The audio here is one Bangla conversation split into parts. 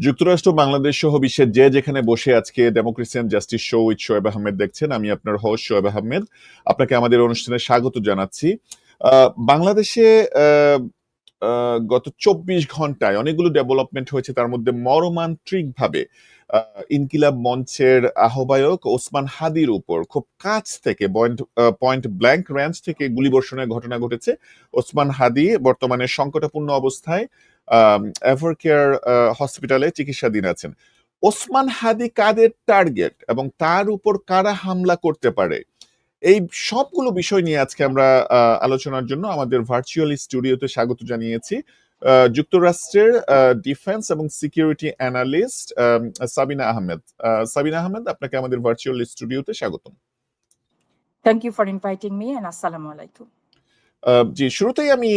যুক্তরাষ্ট্র, বাংলাদেশ সহ বিশ্বের যে যেখানে বসে আজকে democracy and justice show with Shoaib Ahmed দেখছেন, আমি আপনার হোস্ট শোয়েব আহমেদ। আপনাকে আমাদের অনুষ্ঠানে স্বাগত জানাচ্ছি। বাংলাদেশে গত ২৪ ঘন্টায় অনেকগুলো ডেভেলপমেন্ট হয়েছে, তার মধ্যে মর্মান্তিকভাবে ইনকিলাব মঞ্চের আহ্বায়ক ওসমান হাদির উপর খুব কাছ থেকে পয়েন্ট ব্ল্যাঙ্ক রেঞ্জ থেকে গুলিবর্ষণের ঘটনা ঘটেছে। ওসমান হাদি বর্তমানে সংকটাপন্ন অবস্থায় এভারকেয়ার হসপিটালে চিকিৎসাধীন আছেন। ওসমান হাদি কাদের টার্গেট এবং তার উপর কারা হামলা করতে পারে, এই সবগুলো বিষয় নিয়ে আজকে আমরা আলোচনার জন্য আমাদের ভার্চুয়াল স্টুডিওতে স্বাগত জানিয়েছি যুক্তরাষ্ট্রের ডিফেন্স এবং সিকিউরিটি অ্যানালিস্ট সাবিনা আহমেদ। সাবিনা আহমেদ, আপনাকে আমাদের ভার্চুয়াল স্টুডিওতে স্বাগতম। Thank you for inviting me and আসসালামু আলাইকুম। জি, শুরুতেই আমি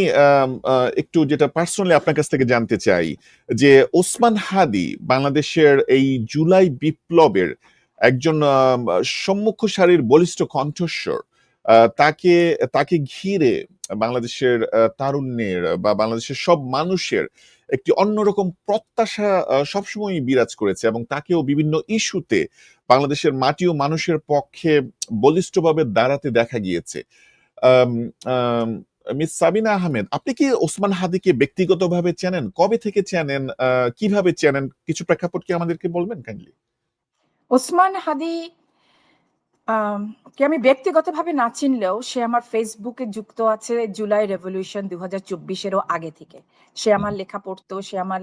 একটু যেটা পার্সোনালি আপনার কাছ থেকে জানতে চাই যে ওসমান হাদি বাংলাদেশের এই জুলাই বিপ্লবের একজন সম্মুখ সারির বলিষ্ঠ কণ্ঠস্বর, তাকে তাকে ঘিরে বাংলাদেশের তারুণ্যের বা বাংলাদেশের সব মানুষের একটি অন্যরকম প্রত্যাশা সবসময় বিরাজ করেছে এবং তাকেও বিভিন্ন ইস্যুতে বাংলাদেশের মাটি ও মানুষের পক্ষে বলিষ্ঠভাবে দাঁড়াতে দেখা গিয়েছে। মিস সাবিনা আহমেদ, আপনি কি ওসমান হাদিকে ব্যক্তিগতভাবে চেনেন? কবে থেকে চেনেন? কিভাবে চেনেন? কিছু প্রেক্ষাপট কি আমাদেরকে বলবেন কাইন্ডলি? ওসমান হাদি কে আমি ব্যক্তিগতভাবে না চিনলেও সে আমার ফেসবুকে যুক্ত আছে জুলাই রেভলিউশন 2024-এরও আগে থেকে। সে আমার লেখা পড়তো, সে আমার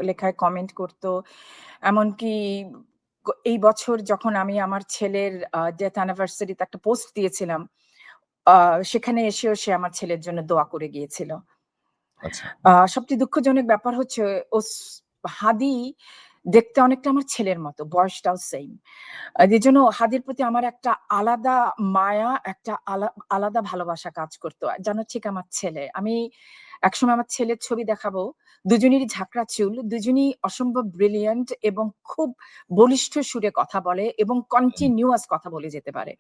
লেখায় কমেন্ট করতো। এমনকি এই বছর যখন আমি আমার ছেলের ডেথ অ্যানিভার্সারিতে একটা পোস্ট দিয়েছিলাম, সেখানে এসেও সে আমার ছেলের জন্য দোয়া করে গিয়েছিল। সবচেয়ে দুঃখজনক ব্যাপার হচ্ছে হাদি দেখতে অনেকটা আমার ছেলের মতো, বয়সটাও সেম। এই জন্য হাদির প্রতি আমার একটা আলাদা মায়া, একটা আলাদা ভালোবাসা কাজ করতো। জানো, ঠিক আমার ছেলে, আমি একসময় আমার ছেলের ছবি দেখাবো, দুজনেরই ঝাঁকড়া চুল, দুজনই অসম্ভব ব্রিলিয়ান্ট এবং খুব বলিষ্ঠ সুরে কথা বলে এবং কন্টিনিউয়াস কথা বলে যেতে পারে।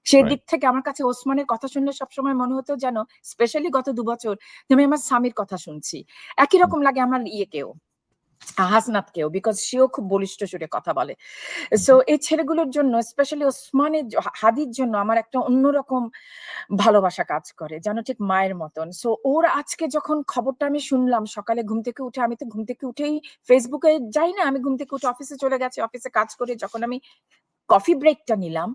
সেই দিক থেকে আমার কাছে ওসমানের কথা শুনলে সবসময় মনে হতো যেন, স্পেশালি গত 2 বছর আমি আমার স্বামীর কথা শুনছি। একই রকম লাগে আমার ইয়েকেও, হাসনাতকেও, বিকজ সেও খুব বলিষ্ঠ সুরে কথা বলে। সো এই ছেলেগুলোর জন্য, স্পেশালি ওসমানের হাদির জন্য আমার একটা অন্যরকম ভালোবাসা কাজ করে, জানো, ঠিক মায়ের মতন। সো ওর আজকে যখন খবরটা আমি শুনলাম সকালে ঘুম থেকে উঠে, আমি তো ঘুম থেকে উঠেই ফেসবুকে যাই না, আমি ঘুম থেকে উঠে অফিসে চলে গেছি, অফিসে কাজ করে যখন আমি কফি ব্রেকটা নিলাম,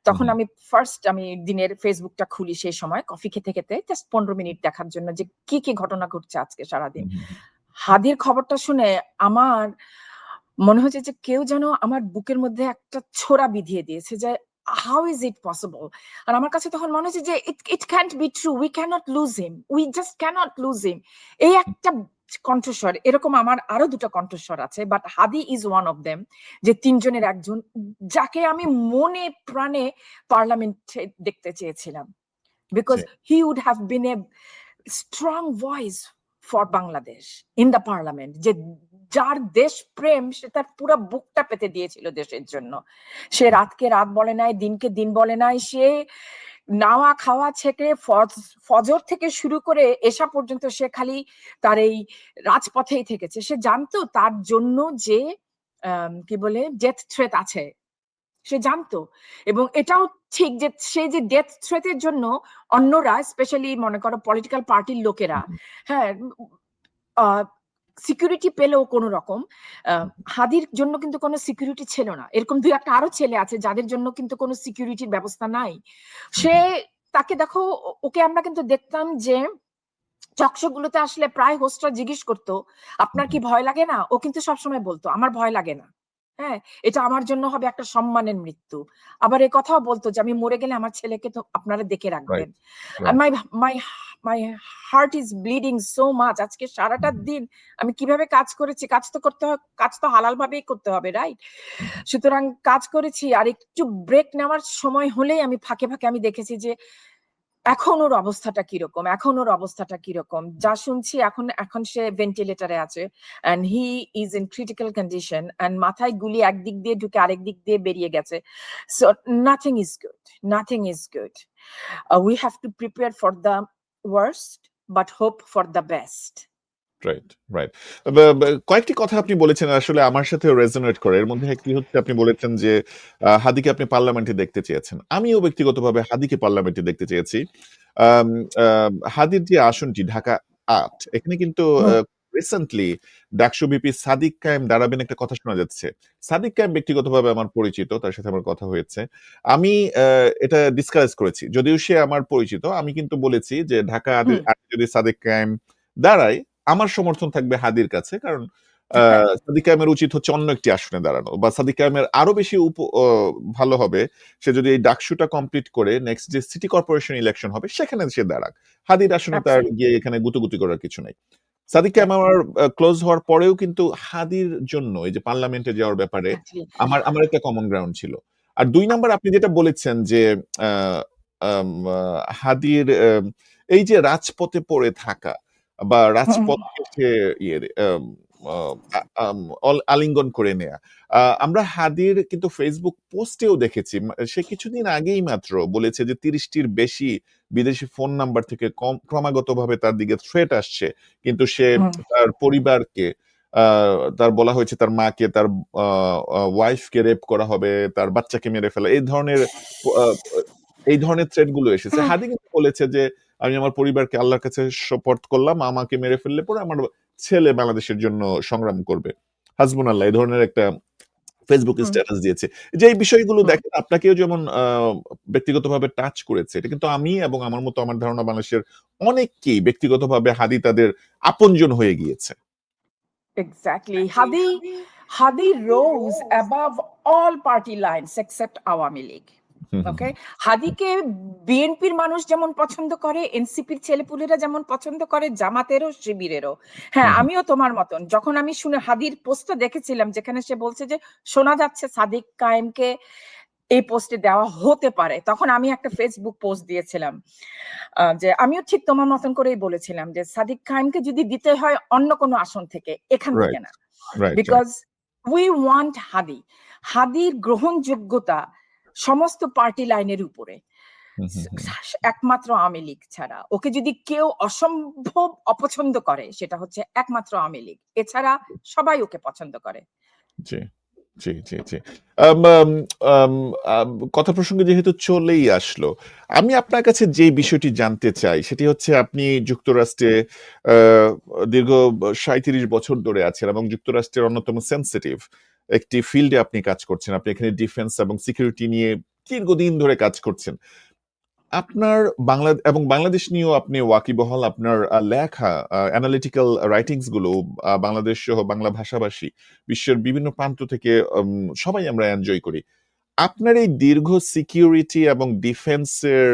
তখন আমি ফার্স্ট দিনের ফেসবুকটা খুলি। সেই সময় কফি খেতে খেতে জাস্ট 15 মিনিট দেখার জন্য যে কি কি ঘটনা ঘটছে আজকে সারাদিন। হাদির খবরটা শুনে আমার মনে হচ্ছে যে কেউ যেন আমার বুকের মধ্যে একটা ছোরা বিধিয়ে দিয়েছে যে হাউ ইজ ইট পসিবল। আর আমার কাছে তখন মনে হচ্ছে যে it can't be true, we cannot lose him, we just cannot lose him. এই একটা কণ্ঠস্বর, এরকম আমার আরো 2টা কণ্ঠস্বর আছে, but Hadi is one of them, যে 3 জনের একজন, যাকে আমি মনে প্রাণে পার্লামেন্টে দেখতে চেয়েছিলাম, because he would have been a strong voice for Bangladesh in the parliament, যে যার দেশ প্রেম সে তার পুরো বুকটা পেতে দিয়েছিল দেশের জন্য। সে রাতকে রাত বলে নাই, দিনকে দিন বলে নাই, সে নাওয়া খাওয়া ছেকে ফজর থেকে শুরু করে এসা পর্যন্ত সে খালি তার এই রাজপথেই থেকেছে। সে জানতো তার জন্য যে কি বলে ডেথ থ্রেট আছে, সে জানতো। এবং এটাও ঠিক যে সে যে ডেথ থ্রেটের জন্য অন্যরা, স্পেশালি মনে করো পলিটিক্যাল পার্টির লোকেরা, হ্যাঁ, সিকিউরিটি পেলেও কোনো রকম, হাদির জন্য কিন্তু কোনো সিকিউরিটি ছিল না। এরকম 2-1টা আরো ছেলে আছে যাদের জন্য কিন্তু কোনো সিকিউরিটির ব্যবস্থা নাই। সে তাকে দেখো, ওকে আমরা কিন্তু দেখতাম যে টকশোগুলোতে আসলে প্রায় হোস্টরা জিজ্ঞেস করতো আপনার কি ভয় লাগে না, ও কিন্তু সবসময় বলতো আমার ভয় লাগে না, হ্যাঁ, এটা আমার জন্য হবে একটা সম্মানের মৃত্যু। আবার এই কথাও বলতো যে আমি মরে গেলে আমার ছেলেকে তো আপনারা দেখে রাখবেন। My heart is bleeding so much. আজকে সারাটা দিন আমি কিভাবে কাজ করেছি, কাজ তো করতে হবে, কাজ তো হালাল ভাবেই করতে হবে, রাইট? সুতরাং কাজ করেছি, আর একটু ব্রেক নেওয়ার সময় হলেই আমি ফাঁকে ফাঁকে আমি দেখেছি যে এখন ওর অবস্থাটা কিরকম। যা শুনছি এখন সে ভেন্টিলেটরে আছে, and he is in critical condition, and মাথায় গুলি একদিক দিয়ে ঢুকে আরেক দিক দিয়ে বেরিয়ে গেছে। So nothing is good. We have to prepare for the worst but hope for the best. Right, right. কয়েকটি কথা আপনি বলেছেন আসলে আমার সাথে রেজোনেট করে। এর মধ্যে একটি হচ্ছে আপনি বলেছেন যে হাদিকে আপনি পার্লামেন্টে দেখতে চেয়েছেন। আমিও ব্যক্তিগতভাবে হাদিকে পার্লামেন্টে দেখতে চেয়েছি। আম আ হাদির যে আসনটি ঢাকা ৮ এখানে কিন্তু হুম, রিসেন্টলি ডাকসু ভিপি সাদিক কায়েম দাঁড়াবেন একটা কথা শোনা যাচ্ছে। সাদিক কায়েম ব্যক্তিগতভাবে আমার পরিচিত। তার সাথে আমার কথা হয়েছে। আমি এটা ডিসকারেজ করেছি। যদিও সে আমার পরিচিত, আমি কিন্তু বলেছি যে ঢাকা হুম, ৮ এ যদি সাদিক কায়েম দাঁড়ায় আমার সমর্থন থাকবে হাদির কাছে। কারণ আ হ্যাঁ, সাদিক কায়েমের উচিত হচ্ছে অন্য একটি আসনে দাঁড়ানো। বা সাদিক কায়েমের আরো বেশি ভালো হবে সে যদি এই ডাকসুটা কমপ্লিট করে নেক্সট যে সিটি কর্পোরেশন ইলেকশন হবে সেখানে সে দাঁড়াক। হাদির আসনে তার অ্যাবসোলিউটলি, গিয়ে এখানে গুতুগুতি করার কিছু নাই। সাদিক ইয়া, কায়েম আমার ক্লোজ হওয়ার পরেও কিন্তু হাদির জন্য এই যে পার্লামেন্টে যাওয়ার ব্যাপারে এক্সাক্টলি। আমার একটা কমন গ্রাউন্ড ছিল। আর ২ নাম্বার আপনি যেটা বলেছেন যে আ আম আ হাদির এই যে রাজপথে পড়ে থাকা বা হুম, রাজপথকে সে ইয়ে আম আ আম আলিঙ্গন করে নেয়া। আমরা হাদির কিন্তু ফেসবুক পোস্টেও দেখেছি। সে কিছুদিন আগেই মাত্র বলেছে যে ৩০ টির বেশি বিদেশি ফোন নাম্বার থেকে ক্রমাগতভাবে তার দিকে থ্রেট আসছে। কিন্তু সে হুম, তার পরিবারকে আ তার বলা হয়েছে তার মাকে, তার আ আ ওয়াইফ কে রেপ করা হবে, তার বাচ্চাকে মেরে ফেলা। আ এই ধরনের থ্রেট গুলো এসেছে। হুম, হাদি কিন্তু বলেছে যে, "আমি আমার পরিবারকে আল্লাহর কাছে সোপর্দ করলাম। আমাকে মেরে ফেললে পরে আমার ছেলে বাংলাদেশের জন্য সংগ্রাম করবে।" হাসবুনাল্লাহ এই ধরনের একটা ফেসবুকে হুম, স্ট্যাটাস দিয়েছে। যে এই বিষয়গুলো হুম। দেখেন আপনাকেও যেমন ব্যক্তিগতভাবে টাচ করেছে। এটা কিন্তু আমি এবং আমার মতো আমার ধারণা বাংলাদেশের অনেককেই ব্যক্তিগতভাবে হাদি তাদের আপনজন হয়ে গিয়েছে। Exactly. Hadi rose above all party lines except Awami League. হুম, হুম, ওকে? হাদিকে বিএনপির মানুষ যেমন পছন্দ করে, এনসিপির ছেলেপুলেরা যেমন পছন্দ করে, জামাতেরও, শিবিরেরও। হ্যাঁ, হুম, হুম, আমিও তোমার মতন। যখন আমি শুনে হাদির পোস্টটা দেখেছিলাম যেখানে সে বলছে যে, শোনা যাচ্ছে সাদিক কায়েমকে এই পোস্টে দেওয়া হতে পারে। তখন আমি একটা Facebook পোস্ট দিয়েছিলাম। যে আমিও ঠিক তোমার মতন করেই বলেছিলাম যে সাদিক খানকে যদি দিতে হয় অন্য কোনো আসন থেকে, এখান থেকে রাইট, না। Right, right. Because we want Hadi. হাদির গ্রহণযোগ্যতা সমস্ত পার্টি লাইনের উপরে। হুম, হুম, হুম। একমাত্র আওয়ামী লীগ ছাড়া। ওকে যদি কেউ অসম্ভব অপছন্দ করে সেটা হচ্ছে একমাত্র আওয়ামী লীগ। এছাড়া সবাই ওকে পছন্দ করে। জি, জি, জি, জি। আম আম আম আম কথা প্রসঙ্গে যেহেতু চলেই আসলো, আমি আপনার কাছে যে বিষয়টি জানতে চাই সেটি হচ্ছে আপনি যুক্তরাষ্ট্রে আ দীর্ঘ ৩৭ বছর ধরে আছেন এবং যুক্তরাষ্ট্রের অন্যতম সেনসিটিভ একটি ফিল্ডে আপনি কাজ করছেন। আপনি এখানে ডিফেন্স এবং সিকিউরিটি নিয়ে দীর্ঘদিন ধরে কাজ করছেন। আপনার এবং বাংলাদেশ নিয়েও আপনি ওয়াকিবহাল। আপনার লেখা অ্যানালিটিক্যাল রাইটিংস গুলো বাংলাদেশ সহ বাংলা ভাষাভাষী বিশ্বের বিভিন্ন প্রান্ত থেকে সবাই আমরা এনজয় করি। আপনার এই দীর্ঘ সিকিউরিটি এবং ডিফেন্স এর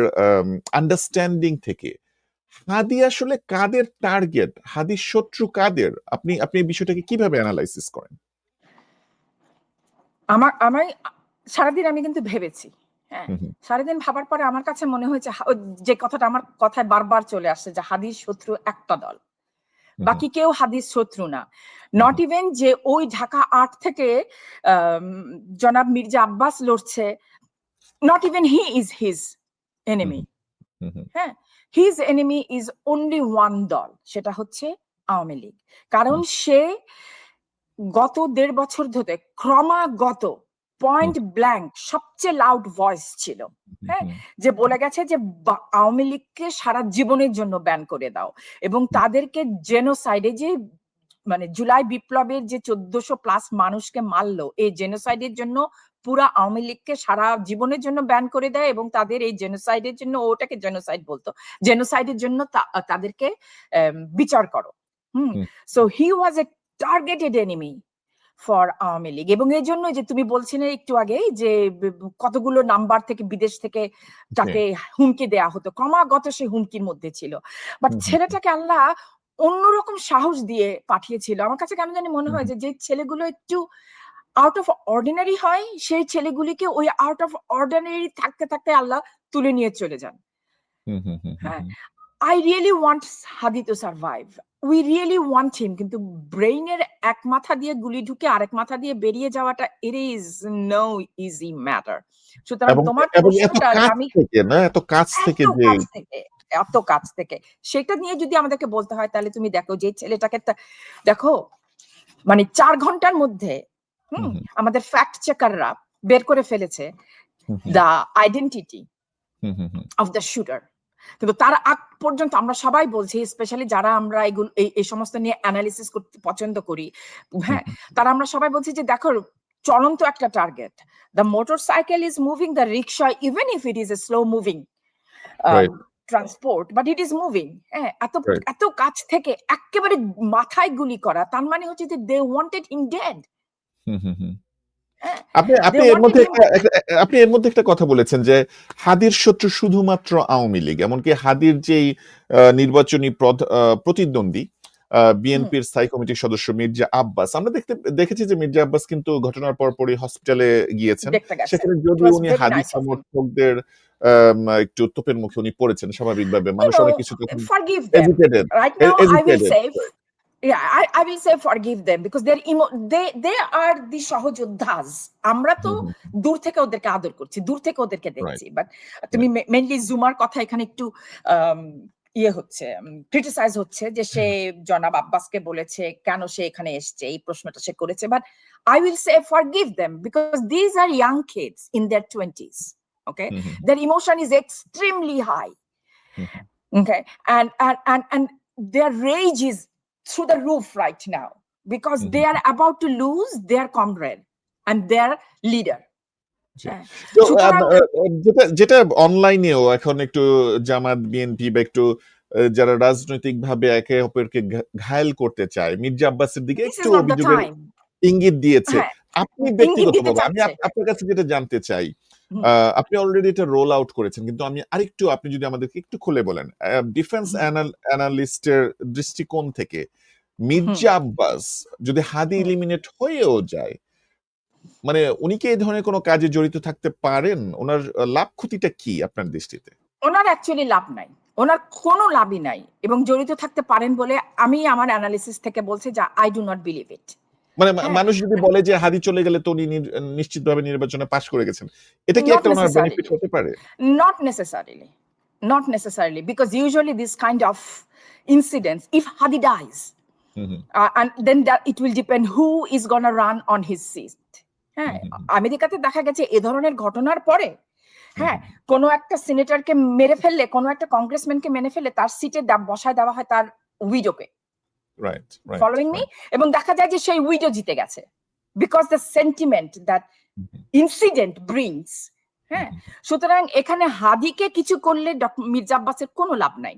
আন্ডারস্ট্যান্ডিং থেকে হাদি আসলে কাদের টার্গেট? হাদির শত্রু কাদের? আপনি এই বিষয়টাকে কিভাবে এনালাইসিস করেন? আমি সারাদিন আমি কিন্তু ভেবেছি। হ্যাঁ? হুম, হুম, সারাদিন ভাবার পরে আমার কাছে মনে হয়েছে যে কথাটা আমার কথায় বারবার চলে আসছে যে হাদির শত্রু একটা দল। হুম, হুম, বাকি কেউ হাদির শত্রু না। হুম, নট হুম, ইভেন যে ওই ঢাকা ৮ থেকে আম জনাব মির্জা আব্বাস লড়ছে, not even he is his hmm, enemy. Hmm, hmm, হ্যাঁ? His enemy is only one দল। সেটা হচ্ছে আওয়ামী লীগ। কারণ হুম, সে গত ১.৫ বছর ধরে ক্রমাগত হুম, পয়েন্ট ব্ল্যাংক সবচেয়ে লাউড ভয়েস ছিল। হুম, হ্যাঁ? হুম, যে বলে গেছে যে আওয়ামী লীগকে সারা জীবনের জন্য ব্যান করে দাও। এবং তাদেরকে জেনোসাইড যে মানে জুলাই বিপ্লবের যে ১৪০০ প্লাস মানুষকে মারলো, এই জেনোসাইড এর জন্য পুরা আওয়ামী লীগকে সারা জীবনের জন্য ব্যান করে দেয় এবং তাদের এই জেনোসাইড এর জন্য ওটাকে জেনোসাইড বলতো। জেনোসাইড এর জন্য তাদেরকে বিচার করো। Hmm? Hmm, so he was a targeted enemy for Awami League এবং এর জন্য যে তুমি বলছিলে একটু আগেই যে কতগুলো নাম্বার থেকে বিদেশ থেকে জি, তাকে হুমকি দেয়া হতো। ক্রমাগত সে হুমকির মধ্যে ছিল। বাট হুম, হুম, ছেলেটাকে আল্লাহ অন্যরকম সাহস দিয়ে পাঠিয়েছিল। আমার কাছে কেন জানি মনে হয় হুম, যে ছেলেগুলো একটু আউট অফ অর্ডিনারি হয়, সেই ছেলেগুলিকে ওই আউট অফ অর্ডিনারি থাকতে, থাকতে আল্লাহ তুলে নিয়ে চলে যান। হুম, হুম, হুম, হুম, হ্যাঁ? হুম। I really want Hadi to survive. We really want him. কিন্তু ব্রেইনের এক মাথা দিয়ে গুলি ঢুকে আরেক মাথা দিয়ে বেরিয়ে যাওয়াটা it is no easy matter. সুতরাং এবং তোমার এবং এত প্রশ্নটার কাছ আমি থেকে না? এত কাছ এত থেকে যে কাছ থেকে। এত কাছ থেকে। সেটা নিয়ে যদি আমাদেরকে বলতে হয় তাহলে তুমি দেখো যে ছেলেটাকে দেখো মানে 4 ঘন্টার মধ্যে হুম, হুম, আমাদের ফ্যাক্ট চেকাররা বের করে ফেলেছে hmm, hmm, the identity hmm, hmm, hmm, of the shooter. কিন্তু তার আগ পর্যন্ত আমরা সবাই বলছি, স্পেশালি যারা আমরা এগুলো এই সমস্ত নিয়ে অ্যানালিসিস করতে পছন্দ করি, হুম, হ্যাঁ, তারা আমরা সবাই বলছি যে দেখো চলন্ত একটা target. The motorcycle is moving, the rickshaw even if it is a slow moving right, transport, but it is moving. হ্যাঁ, রাইট। এত কাছ থেকে একেবারে মাথায় গুলি করা, তার মানে হচ্ছে যে they wanted him dead. Hmm, hmm, hmm. হ্যাঁ, আপনি দে আপনি এর ওয়ান্টেড মধ্যে হিম। আপনি এর মধ্যে একটা কথা বলেছেন যে হাদির শত্রু শুধুমাত্র আওয়ামী লীগ, এমনকি হাদির যেই নির্বাচনী প্রতিদ্বন্দ্বী বিএনপির স্থায়ী কমিটির সদস্য মির্জা আব্বাস, আমরা দেখেছি যে মির্জা আব্বাস কিন্তু ঘটনার পরপরই হসপিটালে গিয়েছেন। দেখতে গেছেন, সেখানে ইট যদিও ওয়াজ উনি very Hadi nice of him. সমর্থকদের একটু তোপের মুখে উনি পড়েছেন স্বাভাবিকভাবে, You মানুষ know, অনেক কিছু তখন forgive them. Agitated Right now, I will agitated say, yeah, I will say forgive them because they are the সহযোদ্ধাস। আমরা তো দূর থেকে ওদেরকে আদর করছি, দূর থেকে ওদেরকে রাইট, দেখছি। বাট তুমি মেইনলি জুমার কথা এখানে একটু আম, ইয়ে হচ্ছে, ক্রিটিসাইজ হচ্ছে যে সে জনাব আব্বাসকে বলেছে কেন সে এখানে এসছে, এই প্রশ্নটা সে করেছে। But I will say forgive them because these are young kids in their 20s. Okay, their emotion is extremely high. Okay, and their rage is through the roof right now because they are about to lose their comrade and their leader. হ্যাঁ, তো সুতরাং যেটা যেটা অনলাইনেও এখন একটু জামাত বিএনপি বা একটু যারা রাজনৈতিকভাবে একে অপরকে ঘায়েল করতে চায়, মির্জা আব্বাসের দিকে this একটু is not the অভিযোগের time. ইঙ্গিত দিয়েছে। হ্যাঁ, আপনি ইঙ্গিত দিতে ব্যক্তিগতভাবে আমি চাচ্ছে। আপনার কাছে যেটা জানতে চাই, হুম, আপনি অলরেডি এটা রোল আউট করেছেন, কিন্তু আমি আরেকটু আপনি যদি আমাদেরকে একটু খুলে বলেন ডিফেন্স হুম, অ্যানালিস্টের দৃষ্টিকোণ থেকে হুম, মির্জা আব্বাস যদি হাদি হুম। এলিমিনেট হয়েও যায়, মানে উনি কি এই ধরনের কোনো কাজে জড়িত থাকতে পারেন? উনার লাভ ক্ষতিটা কি আপনার দৃষ্টিতে? ওনার অ্যাকচুয়ালি লাভ নাই, ওনার কোনো লাভই নাই এবং জড়িত থাকতে পারেন বলে আমি আমার অ্যানালিসিস থেকে বলছি যে আই ডু নট বিলিভ ইট। মানে হ্যাঁ, মানুষ যদি বলে যে হাদি চলে গেলে তো উনি নিশ্চিতভাবে নির্বাচনে পাস করে গেছেন, এটা কি নট একটা উনার বেনিফিট নেসেসারিলি, হতে পারে? not necessarily, not necessarily, because usually this kind of incidents, if Hadi dies, hmm, hmm, and then that it will depend who is gonna run on his seat. হুম, হ্যাঁ, হুম, আমেরিকাতে দেখা গেছে এ ধরনের ঘটনার পরে, হুম, হ্যাঁ, কোনো একটা সিনেটরকে মেরে ফেললে, কোনো একটা কংগ্রেসম্যানকে মেরে ফেললে তার সিটে বসায় দেওয়া হয় তার উইডোকে। Right, right, following me? Right. এবং দেখা যায় যে সেই উইডো জিতে গেছে because the sentiment that hmm, hmm, incident brings. Hmm, হ্যাঁ, হুম, সুতরাং এখানে হাদিকে কিছু করলে মির্জা আব্বাসের কোনো লাভ নাই।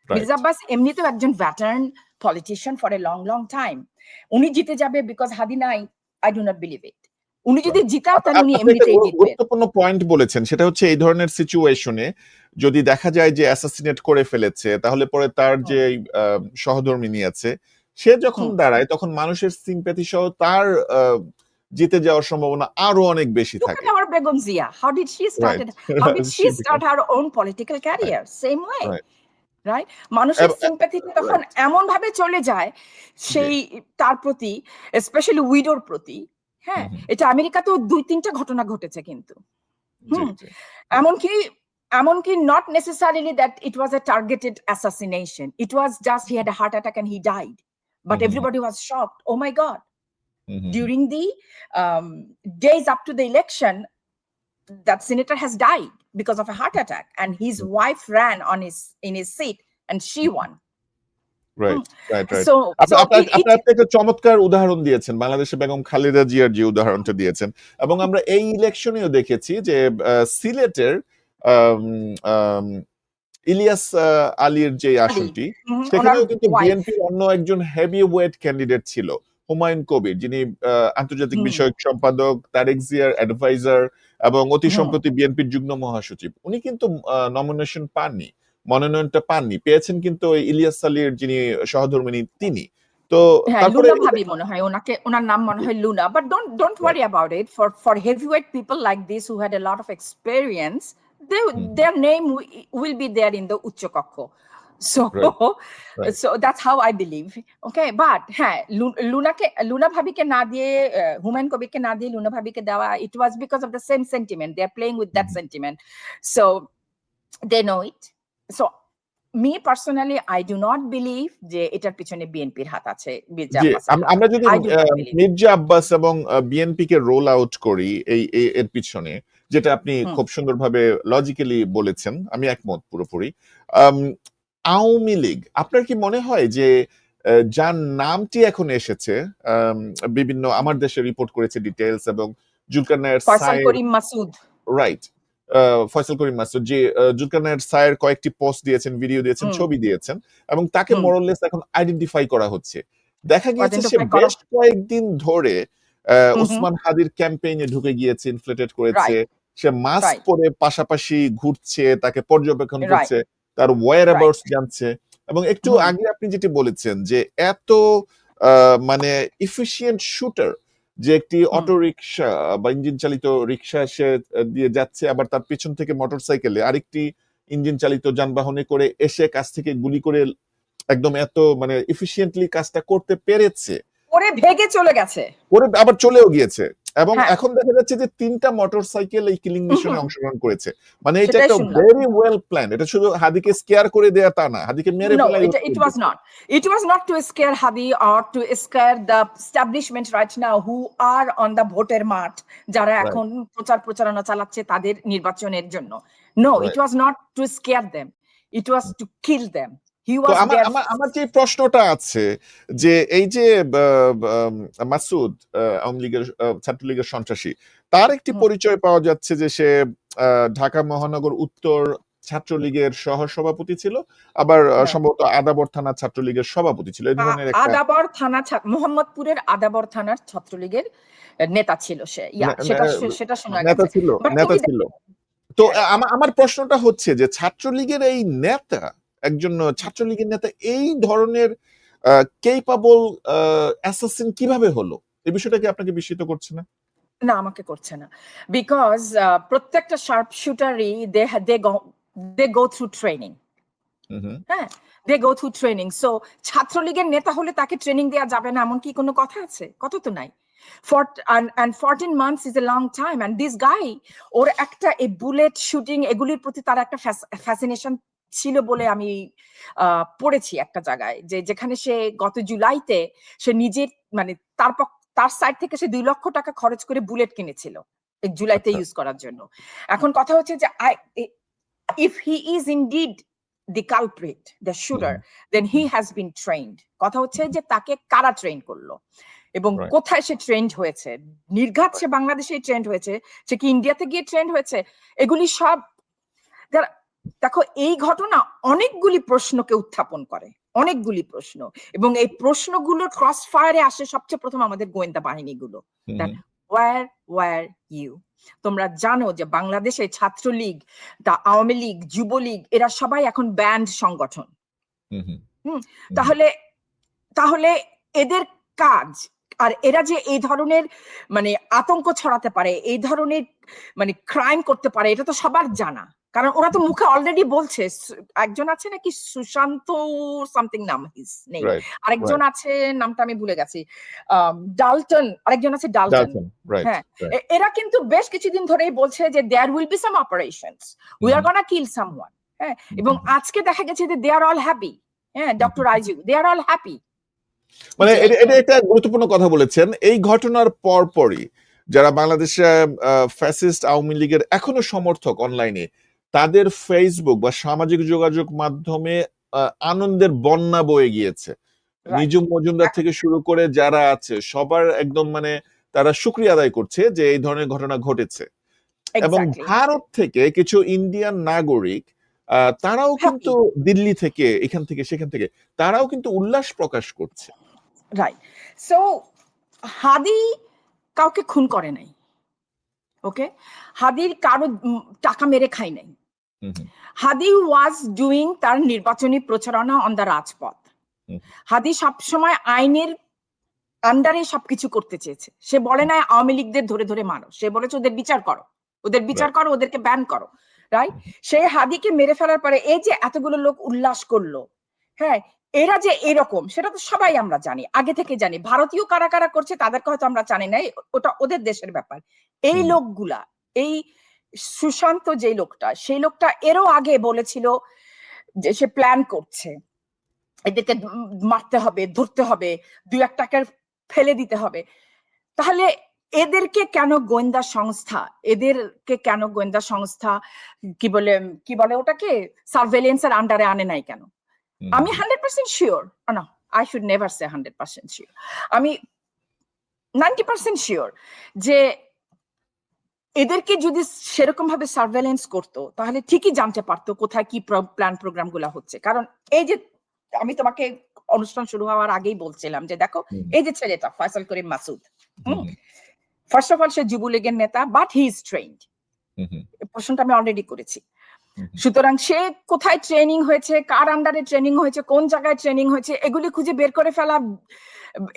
মির্জা রাইট। আব্বাস এমনিতেও একজন veteran politician for a long long time. উনি জিতে যাবে বিকজ হাদি নাই, I do not believe it. উনি যদি রাইট। জিতাও তাহলে উনি আপনি একটা এমনিতেই জিতবেন। গুরুত্বপূর্ণ পয়েন্ট বলেছেন। সেটা হচ্ছে এই ধরনের সিচুয়েশনে যদি দেখা যায় যে অ্যাসাসিনেট করে ফেলেছে, তাহলে পরে তার হুম, যে সহধর্মিণী আছে, সে যখন হুম। দাঁড়ায় তখন মানুষের সিম্প্যাথি সহ তার আ জিতে যাওয়ার সম্ভাবনা আরো অনেক বেশি Look at থাকে। our Begum Zia. How did she right. started? How did she say start her own political right, career? Same way. Right. Right? মানুষের এব এ সিম্প্যাথিটা তখন রাইট। এমন ভাবে চলে যায় জি। সেই তার প্রতি, স্পেশালি উইডোর প্রতি। হুম, হ্যাঁ, হুম। এটা আমেরিকাতেও ২-৩ টা ঘটনা ঘটেছে কিন্তু। জি, হুম, জি। এমনকি এমনকি not necessarily that it was a targeted assassination. It was just he had a heart attack and he died. Hmm, But hmm, hmm, everybody was shocked. Oh my God. Hmm, hmm, hmm. During the days up to the election, that senator has died because of a heart attack and his wife ran on his in his seat and she won. Right, right, right. So আপনি so আপনার it আপনি একটা চমৎকার উদাহরণ দিয়েছেন। বাংলাদেশে বেগম খালেদা জিয়ার যে উদাহরণটা দিয়েছেন। এবং আমরা এই ইলেকশনেও দেখেছি যে সিলেটের আম আম ইলিয়াস আলীর যে Ali, আসনটি, ওনার সেখানেও কিন্তু wife. বিএনপির অন্য একজন হেভি ওয়েট ক্যান্ডিডেট ছিল। হুমায়ুন কবির, যিনি আন্তর্জাতিক হুম, বিষয়ক সম্পাদক, তারেক জিয়ার অ্যাডভাইজার এবং অতি হুম। সম্প্রতি বিএনপির যুগ্ম মহাসচিব। উনি কিন্তু নমিনেশন পাননি। মনোনয়নটা পাননি। পেয়েছেন কিন্তু ওই ইলিয়াস আলীর যিনি সহধর্মিণী তিনি। তো হ্যাঁ, তারপরে লুনা ভাবি মনে হয় ওনাকে, ওনার নাম মনে হয় Luna. But don't right. worry about it. For heavyweight people like this who had a lot of experience, hmm, hmm. their name will be there in the উচ্চ কক্ষ. So right, right. so that's how I believe. Okay, but হ্যাঁ, লুনা ভাবিকে না দিয়ে হুমায়ুন কবিরকে না দিয়ে লুনা ভাবিকে দেওয়া, it was because of the same sentiment. They are playing with hmm, that hmm. sentiment. So they know it. So me personally I do not believe যে এটার পিছনে বিএনপির হাত আছে, মির্জা জি, আব্বাসের হাত আমরা আছে। যদি I do not believe. Mirza Abbas এবং বিএনপি কে রোল আউট করি এর পিছনে, যেটা আপনি হুম। খুব সুন্দরভাবে লজিক্যালি বলেছেন, আমি একমত পুরোপুরি। আম, আওয়ামী লীগ, আপনার কি মনে হয় যে যার নামটি এখন এসেছে, বিভিন্ন আমার দেশে রিপোর্ট করেছে ডিটেলস, এবং জুলকারনায়ের ফয়সাল সায়ের, করিম মাসুদ, রাইট, ফয়সাল করিম মাসুদ, যে জুলকারনায়ের সায়ের কয়েকটি পোস্ট দিয়েছেন, ভিডিও দিয়েছেন, হুম ছবি দিয়েছেন, এবং তাকে হুম মোরলেস এখন আইডেন্টিফাই করা হচ্ছে। দেখা গিয়েছে সে আইডেন্টিফাই করা। বেশ কয়েকদিন ধরে হুম হুম ওসমান হাদির ক্যাম্পেইনে ঢুকে গিয়েছে, ইনফ্লেটেড করেছে, রাইট সে মাস্ক রাইট পরে পাশাপাশি ঘুরছে, তাকে পর্যবেক্ষণ রাইট করছে, তার ওয়্যার রাইট অ্যাবাউটস জানছে। এবং একটু হুম আগে আপনি যেটি বলেছেন যে এত মানে ইফিশিয়েন্ট শুটার, যে একটি হুম অটো রিক্সা বা ইঞ্জিন চালিত রিক্সা সে দিয়ে যাচ্ছে, আবার তার পেছন থেকে মোটরসাইকেলে আরেকটি ইঞ্জিন চালিত যানবাহনে করে এসে কাছ থেকে গুলি করে একদম এত মানে ইফিশিয়েন্টলি কাজটা করতে পেরেছে, ওরে ভেগে চলে গেছে। করে আবার চলেও গিয়েছে। এবং হ্যাঁ এখন দেখা যাচ্ছে যে ৩টা মোটরসাইকেল এই কিলিং মিশনে হুম অংশগ্রহণ করেছে। মানে এটা সেটাই একটা শুনলাম। Very well plan. এটা শুধু হাদিকে স্কেয়ার করে দেয়া তা না, হাদিকে মেরে No, ফেলাই হচ্ছে it was উদ্দেশ্য। not. It was not to scare Hadi or to scare the establishment right now who are on the voter mart, যারা রাইট, এখন প্রচারণা চালাচ্ছে তাদের নির্বাচনের জন্য। No, it right. was not to scare them. It was to kill them. He তো was আমার there. আমার আমার যে প্রশ্নটা আছে, যে এই যে মাসুদ, আওয়ামী লীগের ছাত্রলীগের সন্ত্রাসী, তার একটি হুম, পরিচয় পাওয়া যাচ্ছে যে সে ঢাকা মহানগর উত্তর ছাত্রলীগের সহসভাপতি ছিল, আবার হ্যাঁ। সম্ভবত আদাবর থানা ছাত্রলীগের সভাপতি ছিল, এই ধরনের একটা আদাবর থানা মোহাম্মদপুরের আদাবর থানার ছাত্রলীগের নেতা ছিল সে। নে- সেটা শোনা নেতা গেছে। ছিল, বাট নেতা তুমি ছিল। তো হ্যাঁ আমার প্রশ্নটা হচ্ছে যে ছাত্রলীগের এই নেতা, একজন ছাত্রলীগের নেতা এই ধরনের কেপাবল অ্যাসাসিন কিভাবে হলো? এই বিষয়টা কি আপনাকে বিস্মিত করছে না? না আমাকে করছে না। বিকজ প্রত্যেকটা শার্প শুটারই দে গো থ্রু ট্রেনিং। হুম, হুম, হ্যাঁ, দে গো থ্রু ট্রেনিং। সো ছাত্রলীগের নেতা হলে তাকে ট্রেনিং দেওয়া যাবে না এমন কি কোনো কথা আছে? কথা তো নাই। And 14 months is a long time. And this guy, ওর একটা এই বুলেট শুটিং এগুলির প্রতি তার একটা ফ্যাসিনেশন ছিল বলে আমি পড়েছি একটা জায়গায়, যে যেখানে সে গত জুলাইতে সে নিজের মানে তার সাইড থেকে সে 2 লক্ষ টাকা খরচ করে বুলেট কিনেছিল এই জুলাইতে আচ্ছা, ইউজ করার জন্য। এখন কথা হচ্ছে যে if he is indeed the culprit, the hmm, shooter, then he has been trained. কথা হচ্ছে যে তাকে কারা ট্রেন করলো এবং রাইট, কোথায় সে ট্রেন্ড হয়েছে। নির্ঘাত সে বাংলাদেশে ট্রেন্ড হয়েছে, সে কি ইন্ডিয়াতে গিয়ে ট্রেন্ড হয়েছে? এগুলি সব দেখো, এই ঘটনা অনেকগুলি প্রশ্নকে উত্থাপন করে, অনেকগুলি প্রশ্ন, এবং এই প্রশ্নগুলোর ক্রস ফায়ারে আসে সবচেয়ে প্রথম আমাদের গোয়েন্দা বাহিনীগুলো। হুম, দ্যাট হুম, ওয়্যার ইউ। তোমরা জানো যে বাংলাদেশে ছাত্রলীগ, আওয়ামী লীগ, যুবলীগ এরা সবাই এখন ব্যান্ড সংগঠন। হুম, হুম, হুম, হুম, তাহলে তাহলে এদের কাজ, আর এরা যে এই ধরনের মানে আতঙ্ক ছড়াতে পারে, এই ধরনের মানে ক্রাইম করতে পারে, এটা তো সবার জানা। কারণ ওরা তো মুখে অলরেডি বলছে। একজন আছে নাকি সুশান্ত সামথিং নাম হিজ নেম, রাইট, আরেকজন রাইট, আছে নামটা আমি ভুলে গেছি, ডালটন, আরেকজন আছে ডালটন। ডালটন, রাইট, হ্যাঁ, রাইট, এরা কিন্তু বেশ কিছুদিন ধরেই বলছে যে there will be some operations, we hmm, are gonna kill someone. হ্যাঁ, হুম, এবং হুম, আজকে দেখা গেছে যে দে আর অল হ্যাপি। হ্যাঁ, হুম, ডক্টর আইজু, দে আর অল হ্যাপি মানে যে এটা একটা গুরুত্বপূর্ণ কথা বলেছেন। এই ঘটনার পরপরই যারা বাংলাদেশে ফ্যাসিস্ট আওয়ামী লীগের এখনো সমর্থক অনলাইনে, তাদের ফেসবুক বা সামাজিক যোগাযোগ মাধ্যমে আনন্দের বন্যা বয়ে গিয়েছে। রাইট। নিজুম মজুমদার থেকে শুরু করে যারা আছে সবার একদম মানে তারা শুকরিয়া আদায় করছে যে এই ধরনের ঘটনা ঘটেছে। এবং এক্স্যাক্টলি ভারত থেকে কিছু ইন্ডিয়ান নাগরিক, তারাও হ্যাপি। কিন্তু দিল্লি থেকে, এখান থেকে সেখান থেকে, তারাও কিন্তু উল্লাস প্রকাশ করছে। রাইট। সো হাদি কাউকে খুন করে নাই। ওকে, হাদির কারো টাকা মেরে খাই নাই। হুম, হুম, হাদি ওয়াজ ডুইং তার নির্বাচনী প্রচারণা অন দ্য রাজপথ। হুম, হাদি সবসময় আইনের আন্ডারে সবকিছু করতে চেয়েছে। সে বলে না আওয়ামী লীগদের ধরে ধরে মারো, সে বলেছে ওদের বিচার করো, ওদের বিচার রাইট, করো, ওদেরকে ব্যান করো। রাইট। হুম, সে হাদিকে মেরে ফেলার পরে এই যে এতগুলো লোক উল্লাস করলো, হ্যাঁ, এরা যে এরকম সেটা তো সবাই আমরা জানি, আগে থেকে জানি। ভারতীয় কারা কারা করছে তাদেরকে হয়তো আমরা জানি না, ওটা ওদের দেশের ব্যাপার। এই হুম, লোকগুলা, এই সুশান্ত যে লোকটা, সেই লোকটা এরও আগে বলেছিল যে সে প্ল্যান করছে, এদেরকে মারতে হবে, ধরতে হবে, 2-1 ফেলে দিতে হবে, তাহলে এদেরকে কেন গোয়েন্দা সংস্থা, কি বলে ওটাকে, সার্ভেলেন্সের আন্ডারে আনে নাই কেন? আমি 100% শিওর, না, I should never say 100% sure, আমি 90% শিওর যে এদেরকে যদি সেরকম ভাবে সার্ভেলেন্স করতো তাহলে ঠিকই জানতে পারতো কোথায় কি প্ল্যান প্রোগ্রাম গুলা হচ্ছে। কারণ এই যে আমি তোমাকে অনুষ্ঠান শুরু হওয়ার আগেই বলছিলাম যে দেখো, এই যে ছেলেটা ফয়সাল করিম মাসুদ, ফার্স্ট অফ অল সে যুবলীগের নেতা, বাট হি ইজ ট্রেইনড। প্রশ্নটা আমি অলরেডি করেছি। সুতরাং সে কোথায় ট্রেনিং হয়েছে, কার আন্ডারে ট্রেনিং হয়েছে, কোন জায়গায় ট্রেনিং হয়েছে, এগুলি খুঁজে বের করে ফেলা,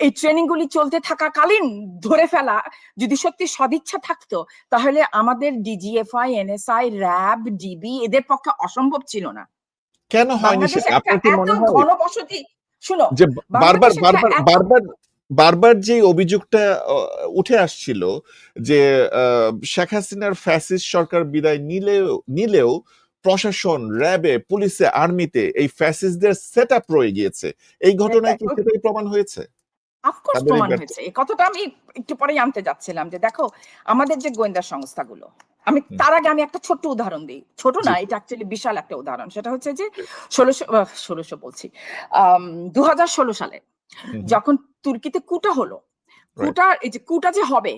এই ট্রেনিং গুলি চলতে থাকাকালীন ধরে ফেলা, যদি সত্যি সদিচ্ছা থাকতো তাহলে আমাদের ডিজিএফআই, এনএসআই, র্যাব, ডিবি এদের পক্ষে অসম্ভব ছিল না। কেন হয়নি সেটা আপনার কি মনে হয়? ঘনবসতি, শুনো, যে বারবার যে অভিযোগটা উঠে আসছিল যে শেখ হাসিনার ফ্যাসিস্ট সরকার বিদায় নিলেও প্রশাসন, র্যাবে, পুলিশে, আর্মিতে এই ফ্যাসিস্টদের সেটআপ রয়ে গিয়েছে, এই ঘটনায় কি সেটাই প্রমাণ হয়েছে? অফকোর্স প্রমাণ হয়েছে। এই কথাটা আমি একটু পরেই আনতে যাচ্ছিলাম যে দেখো, আমাদের যে গোয়েন্দা সংস্থাগুলো, আমি তার আগে আমি একটা ছোট্ট উদাহরণ দিই, ছোট না, এটা অ্যাকচুয়ালি বিশাল একটা উদাহরণ। সেটা হচ্ছে যে 1600 বলছি, 2016 সালে যখন তুর্কিতে কুটা হলো, কুটা যে হবে